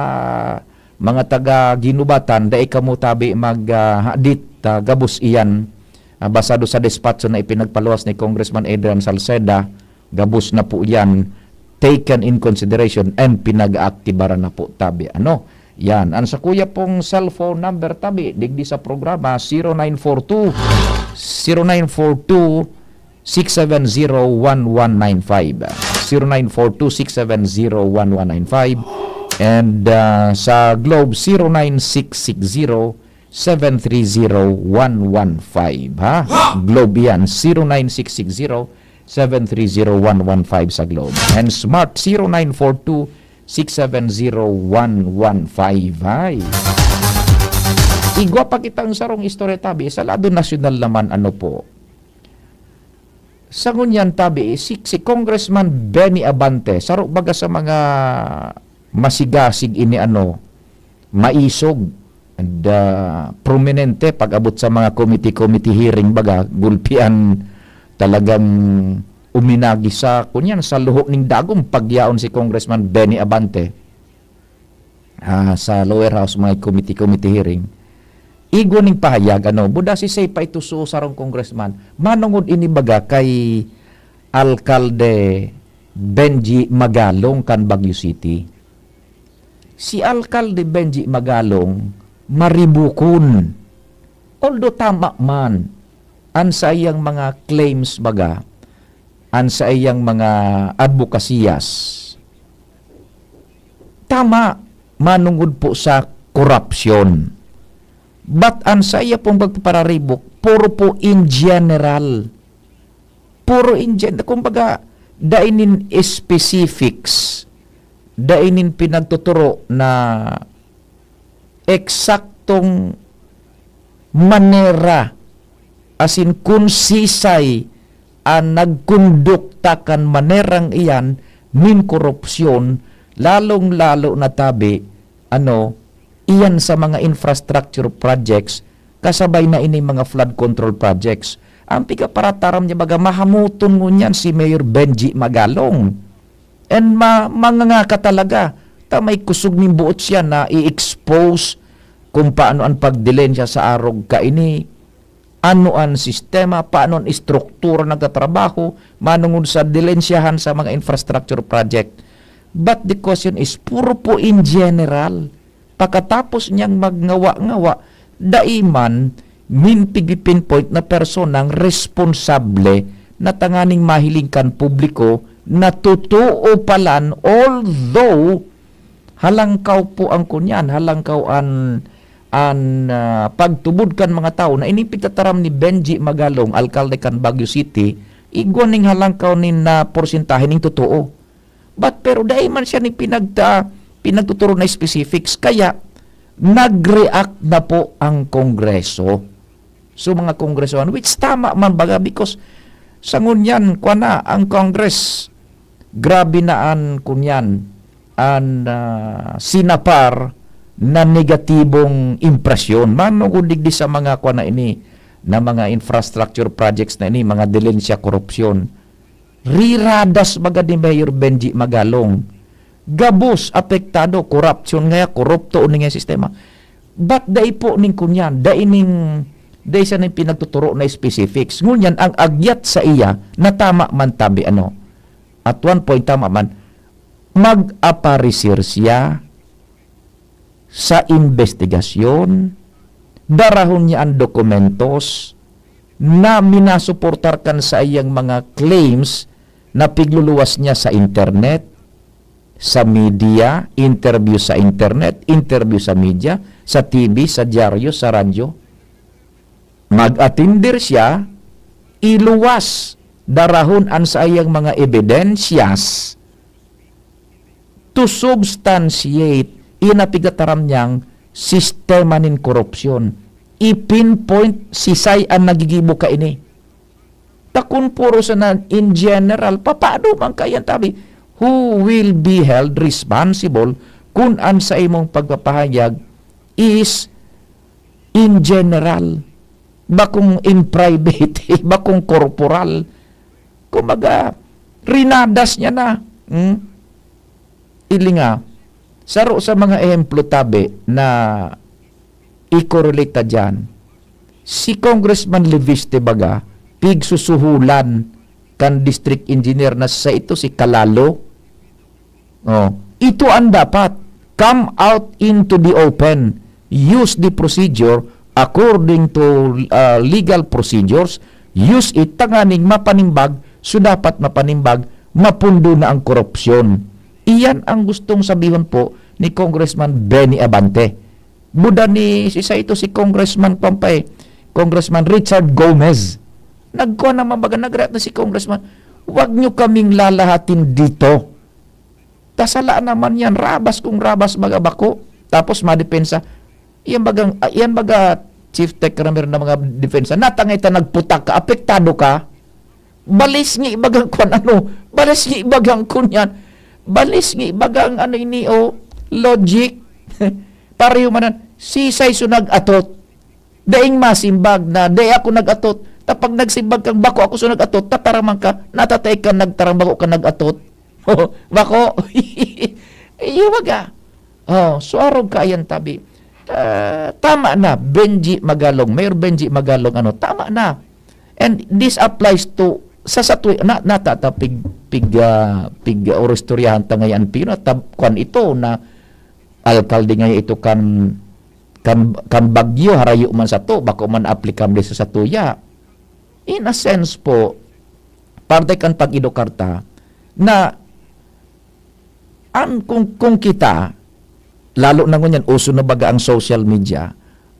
mga taga ginubatan, dai kamo tabi hadit gabos iyan basado sa dispatcho na ipinagpaluwas ni Congressman Adrian Salceda, gabos na po yan taken in consideration and pinag-aaktibaran na po tabi. Yan. Ang sa kuya pong cellphone number tabi, digdi sa programa 0942-670-1195. 0942-670-1195. And sa Globe 09660730-115. Globe yan, 09660730-115 sa Globe. And Smart 0942-670-115. Igwa pa kitang sarong istorya tabi, sa lado nasyonal naman po. Sa ngunyan tabi, si Congressman Benny Abante, sarok baga sa mga masigasig ini maisog and prominente pag-abot sa mga committee hearing baga, gulpian talagang uminagi sa kunyan sa luhok ning dagom pagyaon si Congressman Benny Abante sa lower house mga committee hearing. Igo ning pahayag buda si say pa ituso sarong congressman manungod ini baga kay Alkalde Benji Magalong kan Baguio City. Si Alkalde Benji Magalong maribukon. Although tama man an sa iyang mga claims baga, an sa iyang mga advokasiyas, tama manungod po sa korupsyon. But an sa iya pong pagpapararibok, puro po in general. Puro in general. Kumbaga, dainin specifics, dainin pinagtuturo na eksaktong manera, as in kunsisay ang nagkundukta kan manerang iyan min korupsyon, lalong-lalo na tabi, iyan sa mga infrastructure projects, kasabay na ini mga flood control projects. Ang pigaparataram niya baga, mahamuton mo niyan si Mayor Benji Magalong. And mga ka talaga, may kusog ng buot siya na i-expose kung paano ang pagdilensya sa arog ka ini, ano ang sistema, paano ang istruktura nagtatrabaho, manungod sa dilensyahan sa mga infrastructure project. But the question is, puro po in general. Pagkatapos niyang magngawa-ngawa, daiman pinpoint na personang responsable na tanganing mahilingkan publiko na totoo palan, although halangkaw po ang kunyan, halangkaw an pagtubod kan mga tao na inipitataram ni Benji Magalong, alkalde kan Baguio City, igwaning halangkaw na porsentahe ning totoo. But pero daiman siya ni pinagtuturo na specifics, kaya nag-react na po ang Kongreso. So mga Kongresohan, which tama man baga, because sa ngunyan, ang Congress, grabe na an kunyan, sinapar na negatibong impresyon. Manungod digdi sa mga na mga infrastructure projects na ini, mga dilensya korupsyon. Riradas baga ni Mayor Benji Magalong. Gabos, apektado, korupsyon nga, korupto uning sistema. But dai po ning kunyan, dai sa ning pinagtuturo na specifics. Ngunyan, ang agyat sa iya, na tama man tabi at one point tama man, mag-aparisir siya sa investigasyon, darahon niya ang dokumentos na minasuportar kan sa iyang mga claims na pigluluwas niya sa internet, sa media, interview sa internet, interview sa media, sa TV, sa dyaryo, sa radyo. Mag-atinder siya, iluwas, darahon an sa iyang mga evidensyas to substantiate inapigataram niyang sistema nin korupsyon. I-pinpoint sisay ang nagigibo ka ini. Takun puro sa in general, paano man kayan tabi, who will be held responsible kung ang sa imong pagpapahayag is in general, bakong in private, bakong corporal. Kumaga, rinadas niya na. Ili nga, saro sa mga ehemplo tabi na i-correlate dyan, si Congressman Leviste baga, pigsusuhulan kan district engineer na sa ito si Kalalo. Ito ang dapat. Come out into the open. Use the procedure according to legal procedures. Use it. Tanganing mapanimbag. So dapat mapanimbag. Mapundo na ang korupsyon. Iyan ang gustong sabihin po ni Congressman Benny Abante. Buda ni isa ito si Congressman Pampay. Congressman Richard Gomez. Nagkuha naman baga nag-react na si Congressman. Huwag nyo kaming lalahatin dito. Tasala naman yan, rabas kung rabas baga bako. Tapos madepensa. Iyan baga Chief Tech Ramir na mga depensa. Natangay ta nagputak ka, apektado ka. Balis nga ibagang kwan ano. Balis nga ibagang kunyan. Balis nga ibagang ano ini o logic. Pareho manan. Sisay sunag atot. Daing masimbag na. Day ako nag-atot. Tapag nagsimbag kang bako ako sunag atot. Tataraman ka. Natatay ka nagtarang bako ka nag-atot. Bako. Iwaga. Suarog ka ayan tabi. Tama na. Benji Magalong. Mayor Benji Magalong. Tama na. And this applies to sa satwi natatapig oristoryahan tangayan pino kwan ito na alkalde nga ito kan bagyo harayo man sa to bako man applicable sa satuya. In a sense po parte kan pag-idokarta na kung kita lalo na ngunyan uso na baga ang social media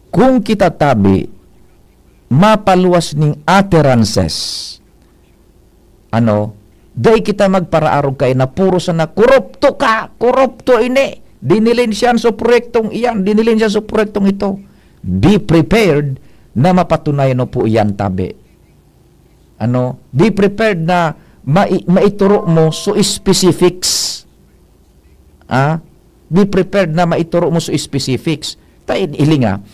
kung kita tabi mapaluwas ning utterances day kita magparaarog kay na puro sa na korupto ka, korupto ini dinilin siya sa proyektong iyan, dinilin siya sa proyektong ito. Be prepared na mapatunayan no po iyan tabi. Be prepared na maituro mo so specifics. Be prepared na maituro mo so specifics. Ilinga,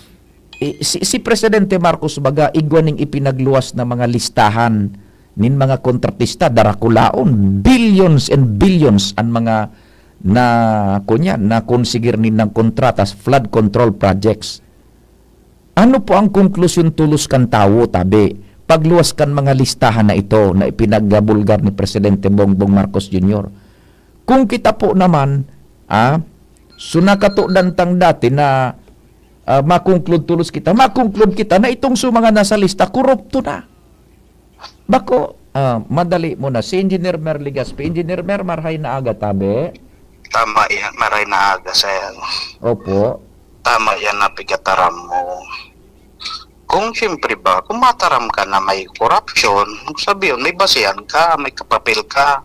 si Presidente Marcos baga igwaning ipinagluwas na mga listahan nin mga kontratista darakulaon billions and billions ang mga na konsigir nin ng kontratas flood control projects. Ano po ang konklusyon tulos kan tawo tabi pagluwas kan mga listahan na ito na ipinagbulgar ni Presidente Bongbong Marcos Jr. Kung kita po naman sunakato dantang dati na makonklud kita na itong mga nasa lista korupto na. Bako, madali mo na. Si Engineer Mer Ligaspi. Engineer Mer, marhay na aga tabi. Tama yan, maray na aga sa yan. Opo. Tama yan na pigataram mo. Kung siyempre ba, kung mataram ka na may corruption, sabihin, may basihan ka, may kapapil ka.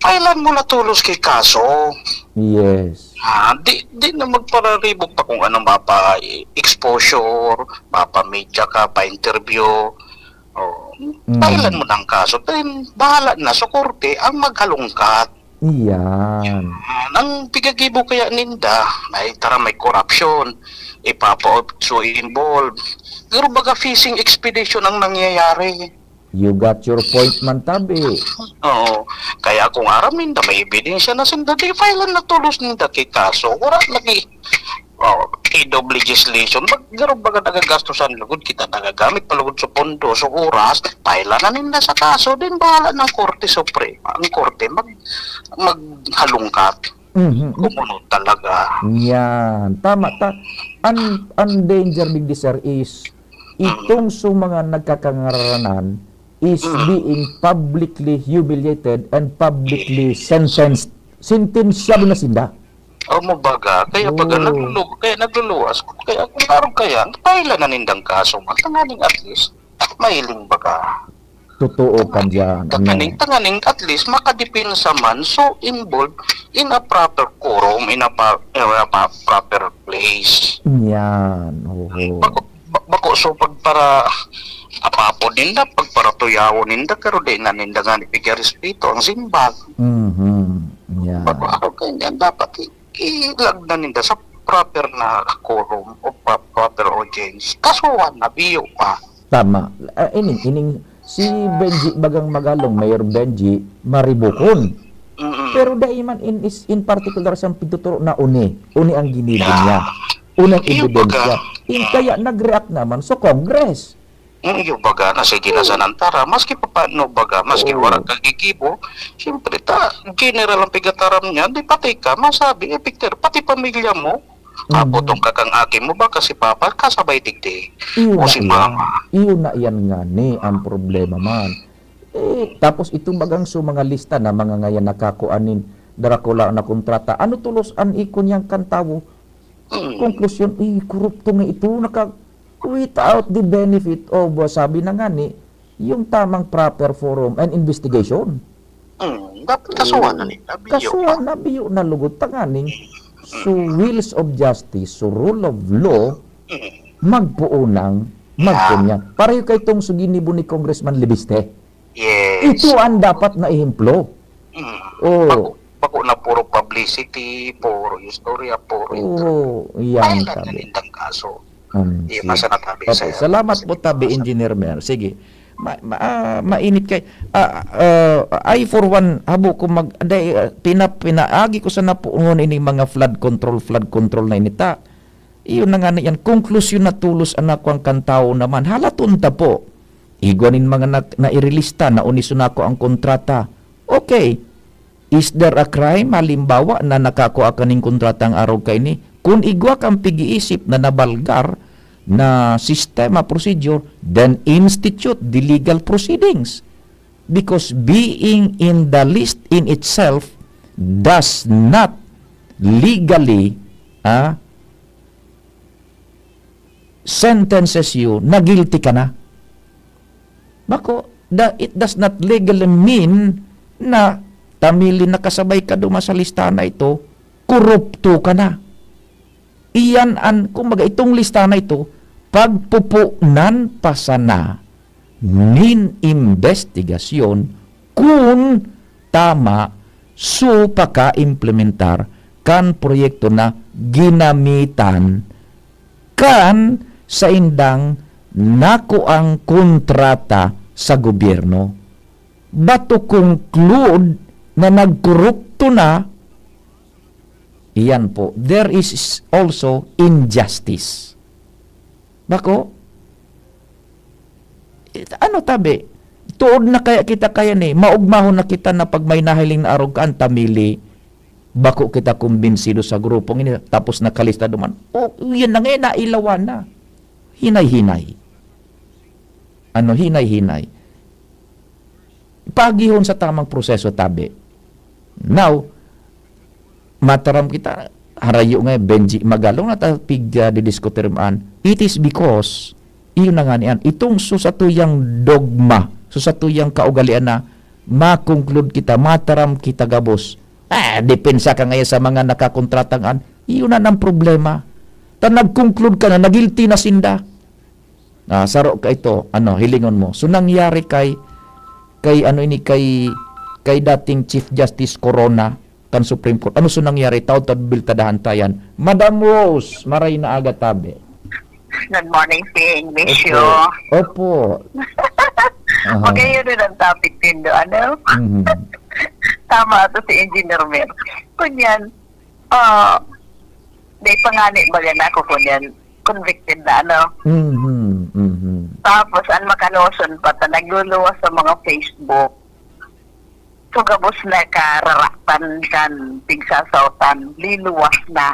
Kailan mo natulos kay kaso? Yes. Di na magpararibog pa kung anong mapa-exposure, mapa-media ka, pa-interview. Kailan mo ng kaso? Then, bahala na sa korte ang maghalungkat. Iyan. Ang pigagibo kaya ninda, may corruption, ipapa-so involved. Pero baga fishing expedition ang nangyayari. You got your point man tabi. Oo. Kaya kung aramin na may ebidensya na sinda, di file na tulos ninda kay kaso. Wala lagi EW legislation. Magkaroon baga nagagastosan lugod kita nagagamit palugod sa pondo, sa oras, file na ninda sa kaso, din bahala ng Korte Suprema. Ang Korte maghalungkat. Kung ano talaga. Yan. Tama. Ang danger big sir is itong mga nagkakangaranan is being publicly humiliated and publicly sentenced. Sentensyado na sila. Mo baga, kaya baga nagluluwas. Kaya kung naroon kaya, paila na nindang kaso man. Tanganing at least, mahiling baga. Totoo ka dyan. Tanganing at least, makadipinsa man, so involved in a proper quorum, in a proper place. Yan. Bako, so pagpara apapo ninda, pagpara tuyawo ninda, pero di na ninda nga ni Pigarespeto ang simbag. Yan. Bako, kaya dapat ilag na ninda sa proper na quorum o proper audience. Kasuhan na biyo pa. Tama. Ining si Benji Bagang Magalong, Mayor Benji Maribukon. Pero daiman in particular sa pintuturo na uni ang ginibin niya. Unang ebidensya. Kaya nag-react naman sa Congress. Yung baga na sige na sa nantara, maski pa paano baga, maski warang kagigibo, siyempre general ang pigataram niya, di pati ka, masabi, Victor, pati pamilya mo, apotong kakangagi mo ba kasi papa, kasabay digdi, o si mama. Iyon na yan nga ni, ang problema man. Tapos itong bagang mga lista na mga ngayon nakakuanin, darakula na kontrata, ano tulos an ikon yang kantawo? Konklusyon, korupto nga ito, without the benefit of, sabi na nga ni, yung tamang proper forum and investigation. Dapat kasuhan na nila. Kasuhan na biyo na lugot tanganing, so wheels of justice, so rule of law, magpuunang, magpunya. Pareho kay itong suginibo ni Congressman Libiste. Yes. Ito ang dapat na ihemplo. Bako na puro publicity, puro istorya, puro yan tabi. Kaso. Di masanatabi Okay, salamat po tabi, Engineer Mer. Sige. Mainit kay I for one habo ko pinaagi ko sa napuungon ini mga flood control na inita. Iyon na nga na yan, konklusyon na tulos anak ko ang kantao naman. Halatunta po. Igwanin mga na-irelista na uniso na ko ang kontrata. Okay. Is there a crime? Halimbawa na nakakuha ka ng kontrata ang araw kay ni. Kung igwa kang pag-iisip na nabalgar na sistema procedure, then institute the legal proceedings. Because being in the list in itself does not legally sentences you na guilty ka na. Bako, it does not legally mean na tamili nakasabay ka duma sa listahan na ito, korupto ka na. Iyan kumbaga itong lista na ito, pagpupunan pa sana nin investigasyon kung tama so paka-implementar kan proyekto na ginamitan kan sa indang nakuang kontrata sa gobyerno. But to conclude na nagkorupto na, iyan po, there is also injustice. Bako, ano tabi? Tuod na kaya kita kaya ni, maugmahon na kita na pag may nahiling na arog kaan tamili, bako kita kumbinsido sa grupong ini, tapos nakalista duman. Yan na ngayon, nailawan na. Hinay-hinay. Hinay-hinay. Pagihon sa tamang proseso tabi. Now, mataram kita, harayo nga, Benji Magalong na tapig didiskutirmaan. It is because, iyon na nga niyan, itong susatuyang dogma, susatuyang kaugalian na, makonclude kita, mataram kita gabos. Depensa ka ngayon sa mga nakakontratangan, iyon na ng problema. Nag-conclude ka na, nagilty na sinda. Saro ka ito, hilingon mo. So, nangyari kay dating Chief Justice Corona kan Supreme Court. Ano so nangyari? Taod biltadahan tayan. Madam Rose, maray na aga tabi. Good morning, Ping. Miss you. Opo. Magayon rin ang topic din do. Tama ito si Engineer Mer. Kunyan, may pangani ba yan ako kunyan, convicted na Tapos, ang makaloson pa ta, nagluluwas sa mga Facebook. Sugabos na kararaktan kan, pigsasautan, liluwas na.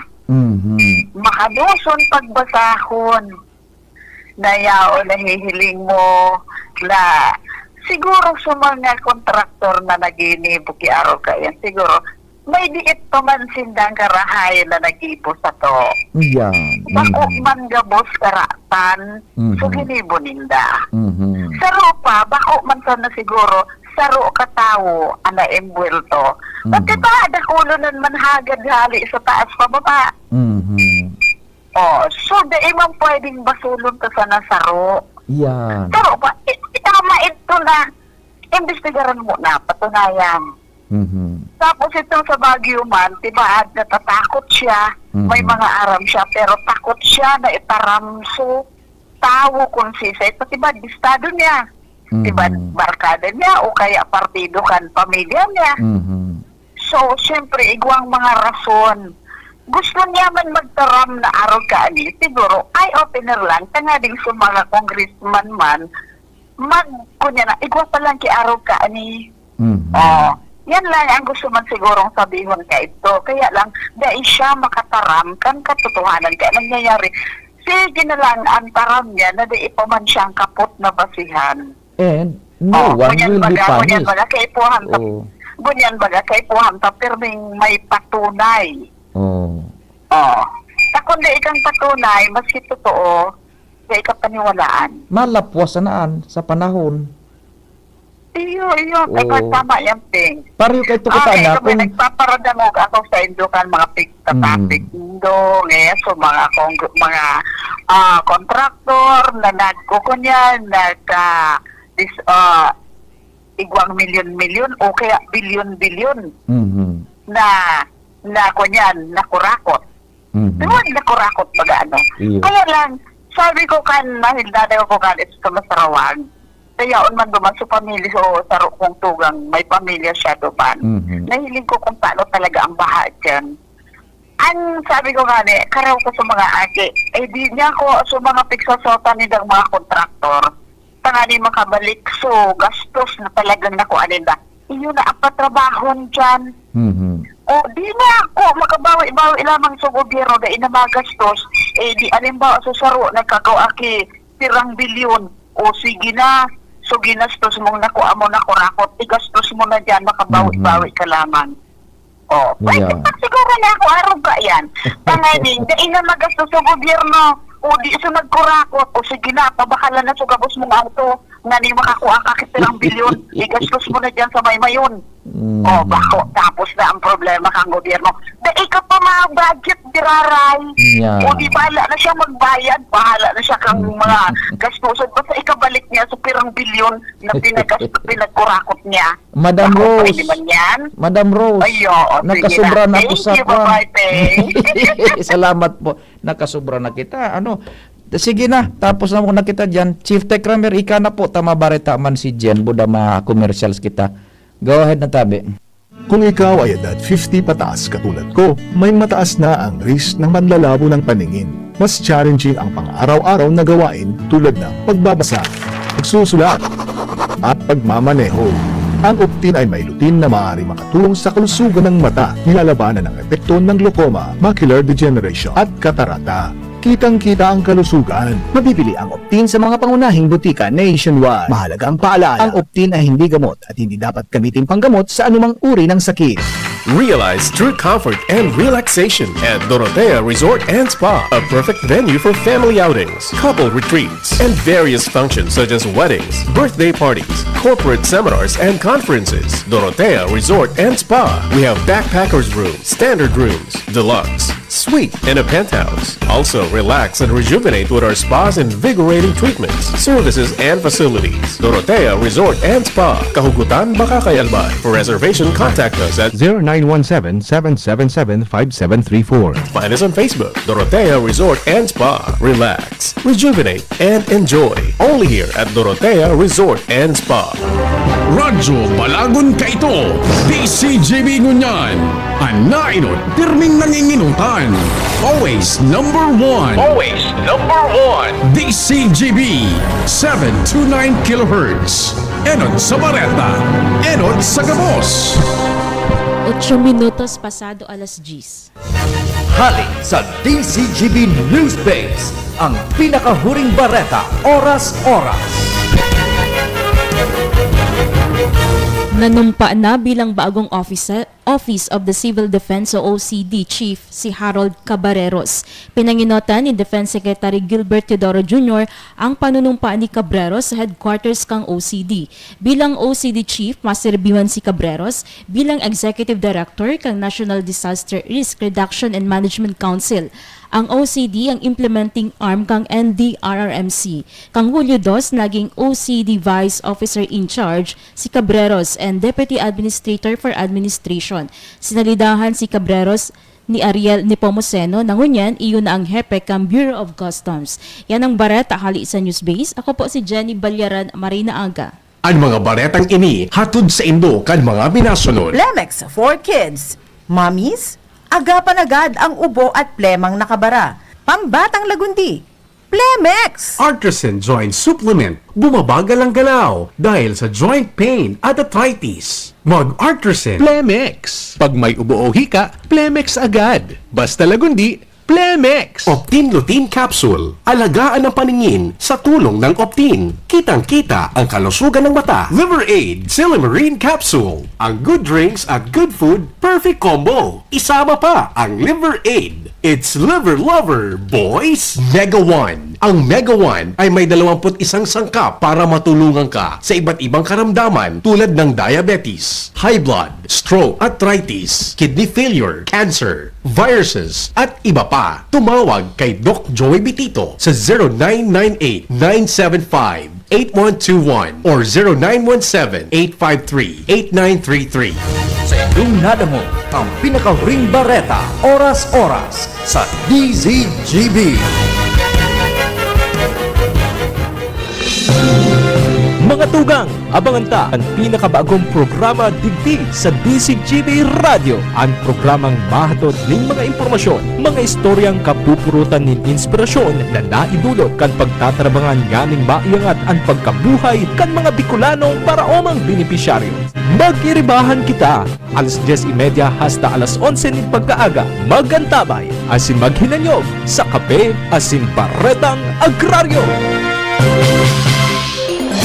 Makadoson pagbasahon. Nayao, nahihiling mo, na siguro sa mga kontraktor na naginibo ki araw kayan, siguro, may diit pa man sindang karahay na nag-ipo sa to. Yan. Bako man gabos karatan, so ginibo ninda. Saro pa, bako man sana siguro, saro katawo, ana embwelto. Pagkita, dakulunan man hagad hali sa taas pababa. So dahil man pwedeng basulon ka sana saro. Yan. Saro pa, itama ito na, imbestigaran mo na, patunayan. Tapos itong sa Baguio man, tibaad natatakot siya May mga aram siya, pero takot siya na itaramso tawo kung sisay. Pati ba, distado niya. Diba, barkada niya o kaya partido kan pamilya niya. So, siyempre, igwang mga rason. Gusto niya man magtaram na araw ka ani, siguro, eye-opener lang, tangading sa mga congressman man, kunya na, igwa pa lang ki araw ka ani. Yan lang ang gusto man sigurong sabihon ka ito. Kaya lang, dahil siya makataram kan katotohanan kaya nangyayari. Sige na lang ang taram niya na di pa man siyang kapot na basihan. And no one will be punished. Bunyan baga kay puham bunyan baga kay puham ta pirming may patunay. Kundi ikang patunay, maski totoo, kay kapaniwalaan. Malapwasanaan sa panahon. Iyo, tama yan, Ping. Pariyo kay ito ka na kung... Nagpaparadamog ako sa Indukan, mga topic do, so mga kontraktor na nagkukunyan, igwang milyon-milyon o kaya bilyon-bilyon na kunyan, nakurakot. Nakurakot baga ano. Kaya lang, sabi ko kan, nahildada ko kan, ito sa Masarawag, kaya man duman sa pamilya sa kong tugang may pamilya siya duman. Nahiling ko kung paano talaga ang baha dyan. Ang sabi ko nga karaw ko sa mga ate, di niya ko sa mga piksasotan nila mga kontraktor, tangani makabalik so gastos na talagang nakuha nila. Iyo na ang patrabahon dyan. O di na ako makabawi-bawi lamang sa gobyerno dahil na mga gastos, di alimbawa sa saro nagkakawaki tirang bilyon o sige na. So, ginastos mong nakuha mo na kurakot, igastos mo na dyan, makabawi-bawi ka lamang. Pwede pa siguro na ako, araw ka yan. Tanganing, dahil na magastos sa gobyerno, o di sa nagkurakot, o sige na, pabakalan na sa gabos mong auto, nga ni makakuha ka kitirang bilyon, igastos mo na dyan sa maymayon. Bako, tapos na ang problema kang gobyerno. Dahil ka pa mga budget, diraray. O di bahala na siya magbayad, bahala na siya kang mga gastusan. Basta ikabalik niya sa pirang bilyon na pinagkurakot niya. Madam Rose, nakasubra na ako sa Salamat po. Nakasubra na kita. Sige na, tapos na mo nakita dyan. Chief Tech Kramer, ika na po, tama barita man si Jen, buda mga commercials kita. Go ahead na tabi. Kung ikaw ay edad 50 pataas katulad ko, may mataas na ang risk ng panlalabo ng paningin. Mas challenging ang pang-araw-araw na gawain tulad ng pagbabasa, pagsusulat, at pagmamaneho. Ang Optin ay may lutin na maaari makatulong sa kalusugan ng mata, nilalabanan ang epekto ng glaucoma, macular degeneration at katarata. Kitang-kita ang kalusugan. Mabibili ang Optin sa mga pangunahing butika nationwide. Mahalaga ang paalala, ang Optin ay hindi gamot at hindi dapat gamitin panggamot sa anumang uri ng sakit. Realize true comfort and relaxation at Dorotea Resort and Spa, a perfect venue for family outings, couple retreats, and various functions such as weddings, birthday parties, corporate seminars, and conferences. Dorotea Resort and Spa. We have backpackers rooms, standard rooms, deluxe, suite, and a penthouse. Also, relax and rejuvenate with our spas and invigorating treatments, services, and facilities. Dorotea Resort and Spa, Kahugutan, Bakakay, Albay. For reservation, contact us at 0917-777-5734. Find us on Facebook, Dorotea Resort and Spa. Relax, rejuvenate, and enjoy. Only here at Dorotea Resort and Spa. Radyo Balagon Kaito, DCGB Ngunyan, Anainot, Pirming Nanginginutan. Always number one. Always number one. DCGB, 729 kHz. Enod sa Bareta, Enod sa Gabos. 8 minutos pasado alas 10. Hali sa DCGB News Base, ang pinakahuring bareta, oras-oras. Nanumpa na bilang bagong Office of the Civil Defense o OCD Chief si Harold Cabreros. Pinanginotan ni Defense Secretary Gilbert Teodoro Jr. ang panunumpa ni Cabreros sa headquarters kang OCD. Bilang OCD Chief, maserbihan si Cabreros bilang Executive Director kang National Disaster Risk Reduction and Management Council. Ang OCD ang implementing arm kang NDRRMC. Kang Hulyo 2, naging OCD Vice Officer in Charge si Cabreros and Deputy Administrator for Administration. Sinalidahan si Cabreros ni Ariel Nepomuceno. Nangunyan, iyon na ang hepe ng Bureau of Customs. Yan ang bareta hali sa News Base. Ako po si Jenny Balyaran, Marina Aga. Ang mga baretang ini hatod sa Indo kan mga binasunod. Plemex for Kids. Mommies, agapan agad ang ubo at plemang nakabara. Pambatang lagundi. Plemex! Artisan Joint Supplement. Bumabagal ang galaw dahil sa joint pain at arthritis. Mag-Artisan. Plemex. Pag may ubo o hika, Plemex agad. Basta lagundi, Plemex. Optin Lutein Capsule. Alagaan ang paningin sa tulong ng Optin. Kitang-kita ang kalusugan ng mata. Liver Aid Silimarine Capsule. Ang good drinks at good food, perfect combo. Isama pa ang Liver Aid. It's Liver Lover, boys! Mega One. Ang Mega One ay may 21 sangkap para matulungan ka sa iba't ibang karamdaman tulad ng diabetes, high blood, stroke, arthritis, kidney failure, cancer, viruses, at iba pa. Tumawag kay Doc Joey Bitito sa 0998-975-8121 or 0917-853-8933. Sa inyong nadamo ang pinaka-ring bareta, oras-oras sa DZGB. Mga tugang, abangan ta ang pinakabagong programa digdi sa DZGB Radio. Ang programang mahatod ng mga impormasyon, mga istoryang kapupurutan ng inspirasyon na naidulot kan pagtatrabangan ganing maiangat ang pagkabuhay kan mga Bicolano para omang benepisyaryo. Mag-iribahan kita, alas 10:30 hasta alas 11 ng pagkaaga. Magantabay, asin maghinanyog sa kape, asin paretang agraryo.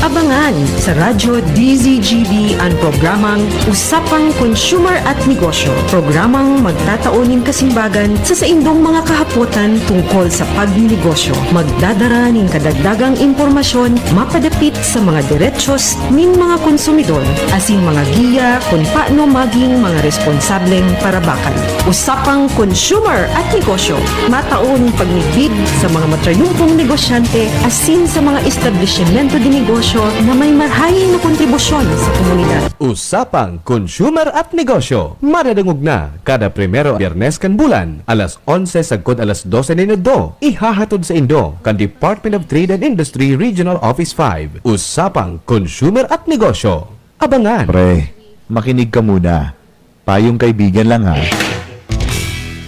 Abangan sa Radyo DZGB ang programang Usapang Consumer at Negosyo. Programang magtataunin kasimbagan sa saindong mga kahapotan tungkol sa pagnegosyo. Magdadara ng kadagdagang impormasyon mapadapit sa mga diretsos ning mga konsumidor asin mga giya kung paano maging mga responsableng parabakan. Usapang Consumer at Negosyo. Mataon pagnibid sa mga matrayumpong negosyante asin sa mga establishmento de negosyo na may marhaing na kontribusyon sa komunidad. Usapang Consumer at Negosyo. Maradangog na kada primero Biyernes kan bulan, alas 11 sagkod alas 12 ninudo. Ihahatod sa Indo kan Department of Trade and Industry Regional Office 5. Usapang Consumer at Negosyo. Abangan. Pre, makinig ka muna. Payong kaibigan lang ha.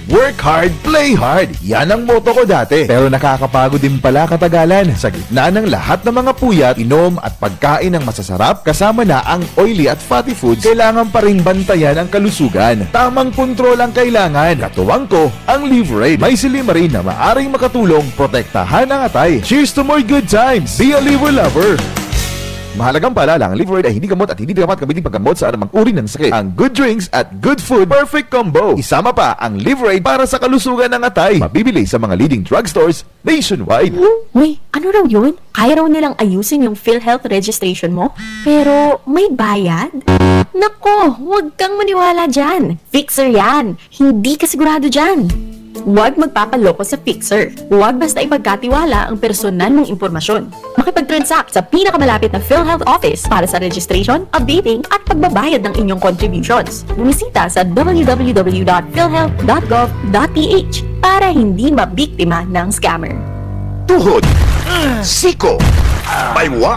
Work hard, play hard. Yan ang motto ko dati. Pero nakakapagod din pala katagalan. Sa gitna ng lahat ng mga puyat, inom at pagkain ng masasarap, kasama na ang oily at fatty foods, kailangan pa rin bantayan ang kalusugan. Tamang kontrol ang kailangan. Katuwang ko, ang Liver Aid. May silimarin na maaring makatulong protektahan ang atay. Cheers to more good times. Be a liver lover. Mahalagang paalala, ang Liver Aid ay hindi gamot at hindi dapat gamitin paggamot sa anumang uri ng sakit. Ang good drinks at good food, perfect combo. Isama pa ang Liver Aid para sa kalusugan ng atay. Mabibili sa mga leading drugstores nationwide. Uy, ano raw yun? Kaya raw nilang ayusin yung PhilHealth registration mo? Pero may bayad? Nako, huwag kang maniwala dyan. Fixer yan. Hindi ka sigurado dyan. Huwag magpapaloko sa Fixer. Huwag basta ipagkatiwala ang personal mong impormasyon. Makipag-transact sa pinakamalapit na PhilHealth office para sa registration, updating at pagbabayad ng inyong contributions. Bumisita sa www.philhealth.gov.ph para hindi mabiktima ng scammer. Tuhod, siko, baywa,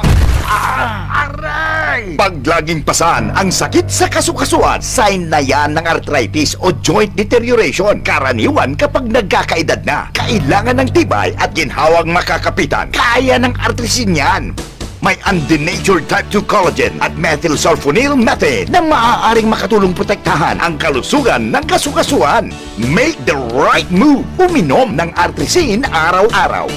pag laging pasan ang sakit sa kasukasuan, sign na yan ng arthritis o joint deterioration. Karaniwan kapag nagkakaedad na, kailangan ng tibay at ginhawang makakapitan. Kaya ng artrisin yan. May undenatured type 2 collagen at methylsulfonyl method na maaaring makatulong protektahan ang kalusugan ng kasukasuan. Make the right move. Uminom ng artrisin araw-araw.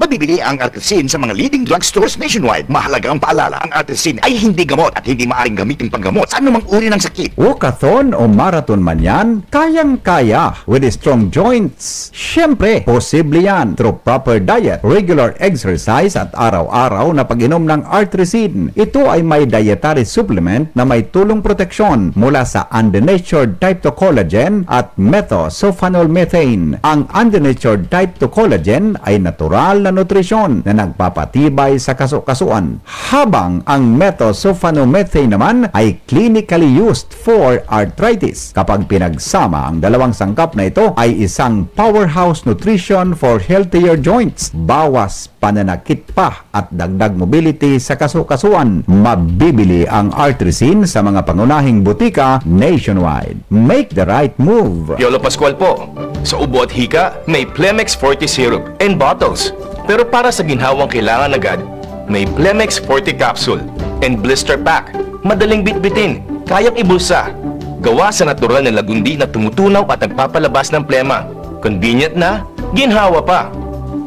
Mabibili ang artrisin sa mga leading drugstores nationwide. Mahalagang paalala, ang artrisin ay hindi gamot at hindi maaaring gamitin panggamot sa anumang uri ng sakit. Walkathon o marathon man yan, kayang-kaya with strong joints. Siyempre, posible yan through proper diet, regular exercise at araw-araw na pag-inom ng artrisin. Ito ay may dietary supplement na may tulong proteksyon mula sa undenatured type 2 collagen at methylsulfonylmethane. Ang undenatured type 2 collagen ay natural na nutrisyon na nagpapatibay sa kasukasuan, habang ang methosulfonomethane naman ay clinically used for arthritis. Kapag pinagsama ang dalawang sangkap na ito ay isang powerhouse nutrition for healthier joints, bawas pananakit pa at dagdag mobility sa kasukasuan. Mabibili ang Artrisin sa mga pangunahing butika nationwide. Make the right move. Piolo Pascual po. Sa ubo at hika, may Plemex Forte syrup and bottles. Pero para sa ginhawang kailangan agad, may Plemex Forte capsule and blister pack. Madaling bitbitin, kayang ibulsa. Gawa sa natural na lagundi na tumutunaw at nagpapalabas ng plema. Convenient na, ginhawa pa.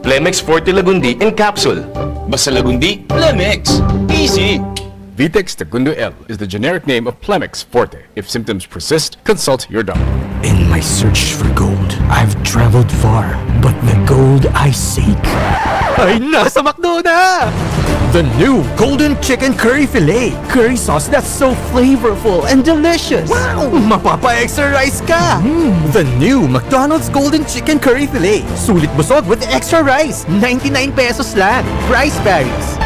Plemex Forte Lagundi in capsule. Basta Lagundi, Plemex. Easy! Vitex Segundo L is the generic name of Plemex Forte. If symptoms persist, consult your doctor. In my search for gold, I've traveled far, but the gold I seek ay nasa McDo na! The new Golden Chicken Curry Filet. Curry sauce that's so flavorful and delicious. Wow! Mapapa-extra rice ka! The new McDonald's Golden Chicken Curry Filet. Sulit busog with extra rice. 99 pesos lang. Price varies.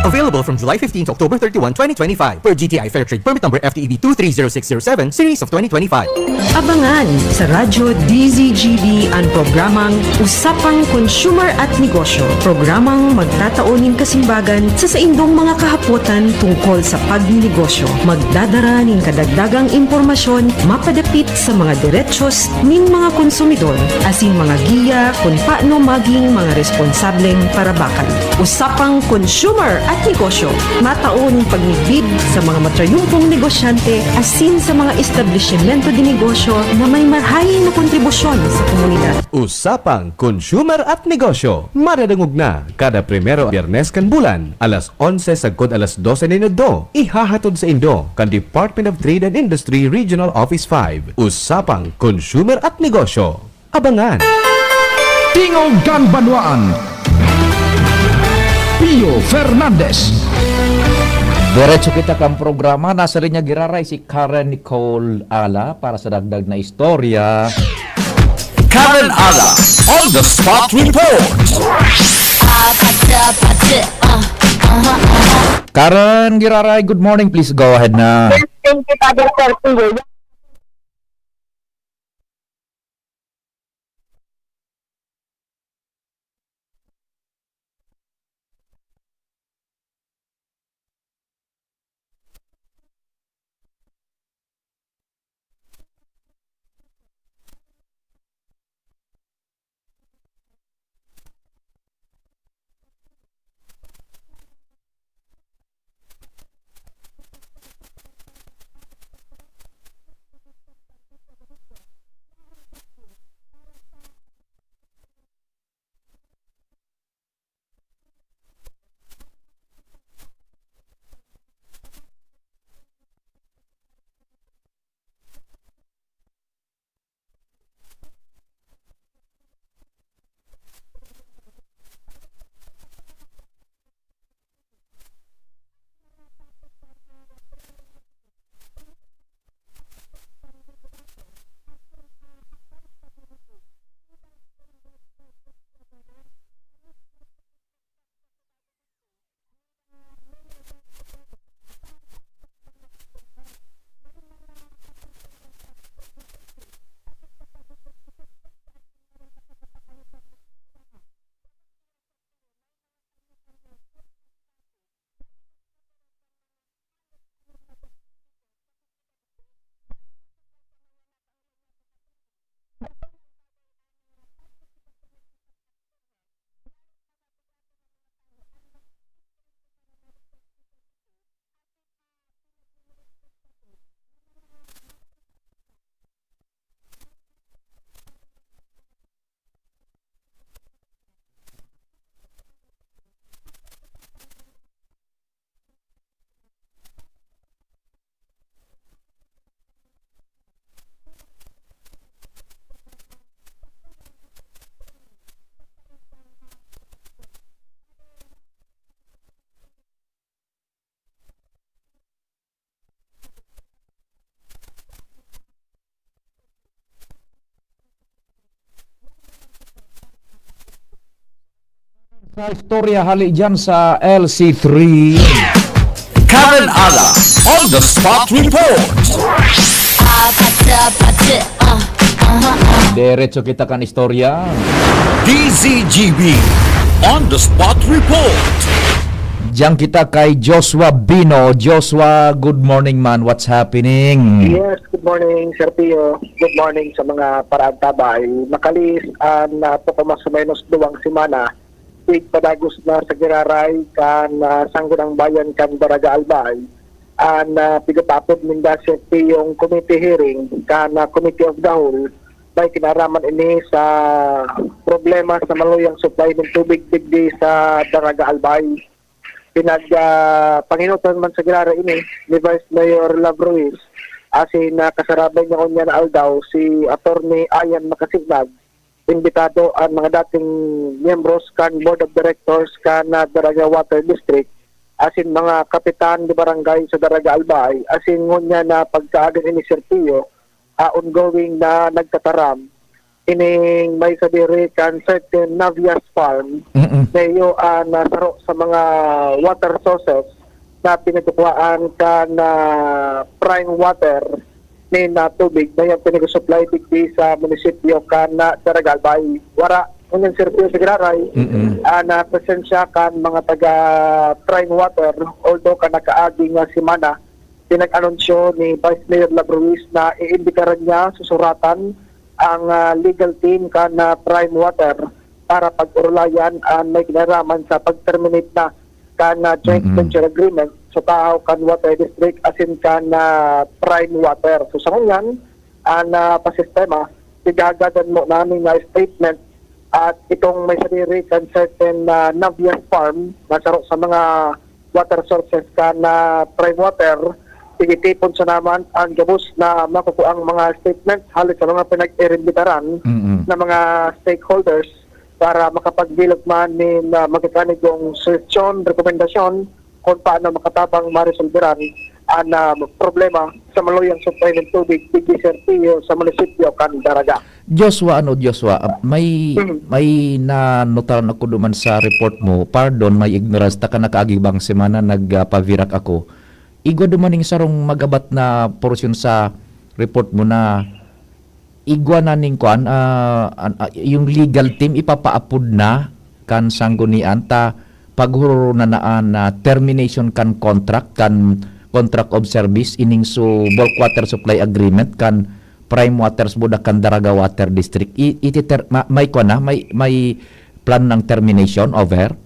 Available from July 15 to October 31, 2025 per GTI Fair Trade Permit number FTEB 230607 series of 2025. Abangan sa Radyo DZGB ang programang Usapang Consumer at Negosyo. Programang magtataunin kasimbagan sa saindong mga kahapotan tungkol sa pagninegosyo. Magdadara ning kadagdagang impormasyon mapadapit sa mga diretsos ning mga konsumidor asin mga giya kung paano maging mga responsableng parabakan. Usapang Consumer at Negosyo. Mataon pagnibid sa mga matrayumpong negosyante asin sa mga establishmento de negosyo na may marhaing na kontribusyon sa komunidad. Usapang Consumer at Negosyo. Maradangog na kada primero Biyernes kan bulan, alas 11 sagkod alas 12 minuto. Ihahatod sa Indo kan Department of Trade and Industry Regional Office 5. Usapang Consumer at Negosyo. Abangan! Tingog Ganbanwaan. Pio Fernandez. Diretso kita kang programa. Nasa rin niya giraray si Karen Nicole Ala para sa dagdag na istorya. Karen Ala, on the spot report. Karen Giraray, good morning. Please go ahead na. Thank you, Father Sir. Istorya hali dyan sa LC3. Karen Ala on the spot report. Diretso kita kan istorya. DZGB on the spot report. Diyan kita kay Joshua Bino. Joshua, good morning man. What's happening? Yes, good morning, Sir Pio. Good morning sa mga paraagtabay. Makalis na mas menos 2 semana. Tig padagos na sa Giraray kan Sanggunang Bayan kan Daraga Albay. Pigatapod minda Sir Pio yung committee hearing kan Committee of the Whole. May kinaraman ini sa problema sa maluyang supply ng tubig digdi sa Daraga Albay. Pinag-panginutan man sa Giraray ini ni Vice Mayor Labruiz asin kasarabay niya kunya na aldaw si Attorney Ayan Makasignag, imbitado ang mga dating miyembros kan Board of Directors kan Daraga Water District asin mga kapitan di barangay sa Daraga Albay asin ngunya na pagkaagan ini Sir Pio ongoing na nagtataram ining may sadiri kan certain Navias Farm mayo nasaro sa mga water sources na pinagkukuhaan kan prime water ni na tubig na yung pinag-supply digdi sa munisipyo kan Daraga Albay. Wara unang Sirpio sa Giraray na presensya kan mga taga prime water although kan nakaagi nga simana pinag-anunsyo ni Vice Mayor Labruiz na iimbitaran niya susuratan ang legal team kan prime water para pag-urulayan may kinaraman sa pag-terminate na kan joint venture agreement sa tao kan water district asin kan prime water. So sa ngayon, pasistema, igagadan mo namin na statement at itong may sarili kan certain Navias Farm na saro sa mga water sources kan prime water, igitipon sa naman ang gabos na makukuang mga statement halos sa mga pinag-iimbitaran na mga stakeholders para makapagbilog man ni magkakanigong suggestion, rekomendasyon kung paano makatabang marisolveran ang problema sa maluyang supply ng tubig digdi Sir Pio sa munisipyo kan Daraga. Joshua, may nanotaran ako duman sa report mo. Pardon, may ignorance ta ka nakaagibang semana nagpavirak ako. Igwa dumaning sarong magabat na portion sa report mo na igwa na ning kuan yung legal team ipapaapod na kan sanggunian ta paghuro na naan termination kan contract of service ining so bulk water supply agreement kan prime waters budak kan Daraga Water District may kuan na may plan ng termination over.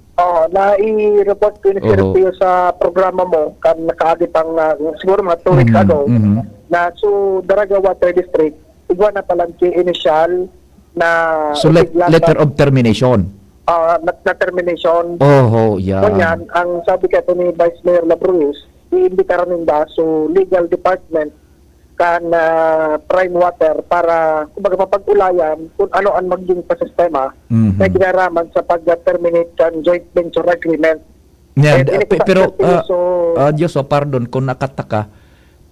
Na-i-report ko ni Sir Pio sa programa mo kan nakaagi pang siguro mga 2 weeks ago na so Daraga Water District igwa na palang initial na letter of termination. Na termination. Yeah. Kunyan, ang sabi ka ito ni Vice Mayor Labruiz, iimbitaran ninda so legal department kan prime water para kumbaga mapag-ulayan kung ano ang maging pasistema na ginaraman sa pag-terminate kan joint venture agreement. Pero Diyos, pardon kung nakataka,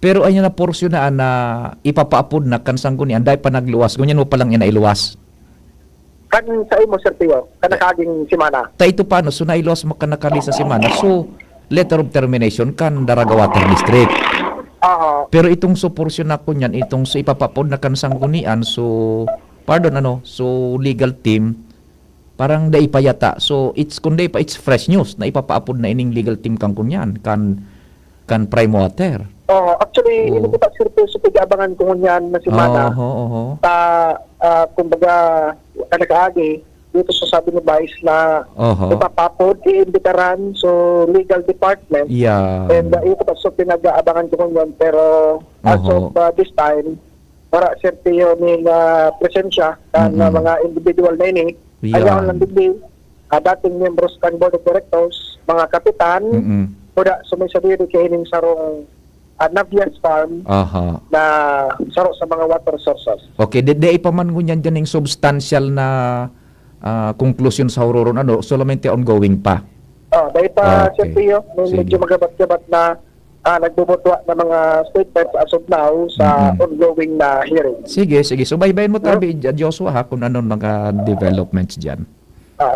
pero ay na porsyon na ipapaapod na kan sanggunian dahil pa nagluwas. Ganyan mo palang inailuwas. Kan sa imo, Sir Pio, kan nakaging simana. Ta ito paano? So nailuwas mo kan nakali sa simana. So, letter of termination kan Daraga Water District. Pero itong so porsyon na ko niyan, itong so ipapapod na kan sanggunian, so, pardon so legal team, parang dai pa yata. So, it's fresh news na ipapaapod na ining legal team kan kunyan, kan prime water. Actually, ino ko pa Sir Pio, so pag-abangan ko niyan na simana. Kumbaga, kanakaagi, dito sa sabi ni Vice na ipapapod, iimbitaran so legal department. And ito pa so pinag-aabangan ko niyan pero as of this time, para Sir Pio ni presensya kan mga individual na ini, ayaw lang digdi, dating members kan Board of Directors, mga kapitan, kuda sumisabiri kay ining sarong Navias Farm na saro sa mga water sources. Okay, di ipaman ngunyan dyan yung substantial na conclusion sa huroron, solamente ongoing pa. Dahil pa, Sir Pio, medyo magabat-gabat na nagbubutwa ng mga statements as of now sa ongoing na hearing. Sige. So, baybayin mo tabi, Joshua, kung anong mga developments dyan.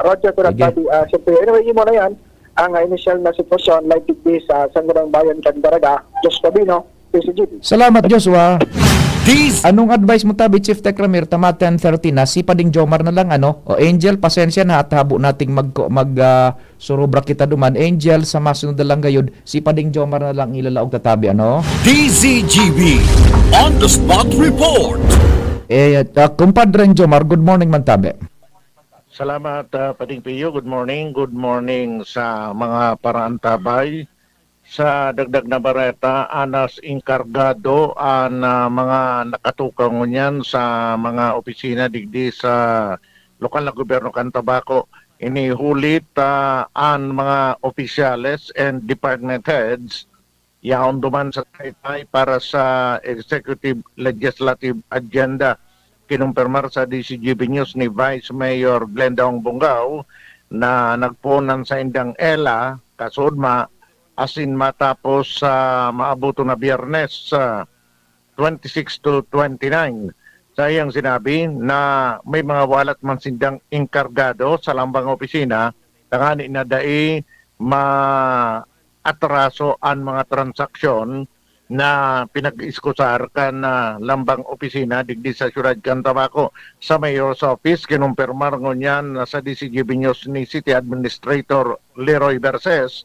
Roger to that, buddy. Siyempre, anyway, yun mo na yan. Ang initial na sitwasyon, like this sa Sangguniang Bayan, Candaraga, Diyos Cabino, PCGP. Salamat, Joshua. Anong advice mo tabi, Chief Tech Ramir? Tama 10:30 na. Si Pading Jomar na lang, ano? O Angel, pasensya na at habo nating surubra kita duman. Angel, sa masunod na lang gayud. Si Pading Jomar na lang ilalaog tatabi, ano? DZGB On The Spot Report. Kumpadre Jomar, good morning man tabi. Salamat, Pading Pio. Good morning. Good morning sa mga paraantabay. Sa dagdag na bareta, anas inkargado ang mga nakatukang niyan sa mga opisina digdi sa lokal na gobyerno Cantabaco. Inihulit ang mga opisyales and department heads yaon duman sa Taytay para sa executive legislative agenda. Kinumpirmar sa DCGB News ni Vice Mayor Glendong Bungao na nagpunan sa indang ELA kasudma asin matapos sa maabuto na Biyernes 26 to 29. Sayang sinabi na may mga walat man sindang inkargado sa lambang opisina tangani na dai maatraso ang mga transaksyon na pinag-iskusar kan na lambang opisina digdi sa Siyudad Cantabaco. Sa Mayor's Office, kinumpirmar ngunyan sa DCGB News ni City Administrator Leroy Berses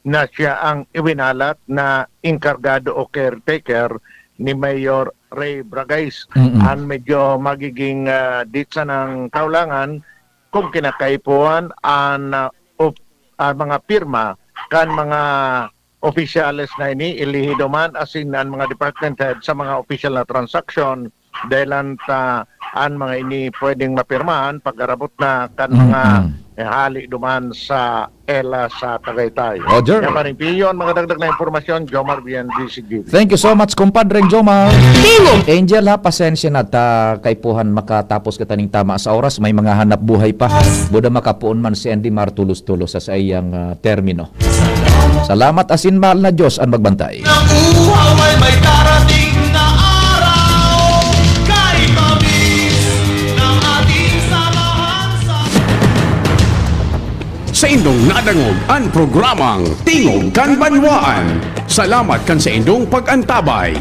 na siya ang iwinalat na inkargado o caretaker ni Mayor Ray Bragais. Ang medyo magiging ditsa ng kaulangan kung kinakaipuan ang mga pirma kan mga opisyales na ini ilihido man asin ang mga department head sa mga official na transaksyon dahil ang mga ini pwedeng mapirmahan pag-arabot na kan mga hali duman sa ELA sa Tagaytay. Roger. Yan pa rin piyon, mga dagdag na informasyon, Jomar BNDCG. Thank you so much, kumpadre Jomar. Angel, ha, pasensya na kaipuhan makatapos ka taning tama sa oras. May mga hanap buhay pa. Buda makapuon man si Andy Mar tulos-tulos sa iyang termino. Salamat asin mahal na Diyos ang magbantay. Uhaw ay may darating na araw, kahit mabis ng ating samahan Sa indong nadangog ang programang Tingog kan Banwaan. Salamat kan sa indong pag-antabay.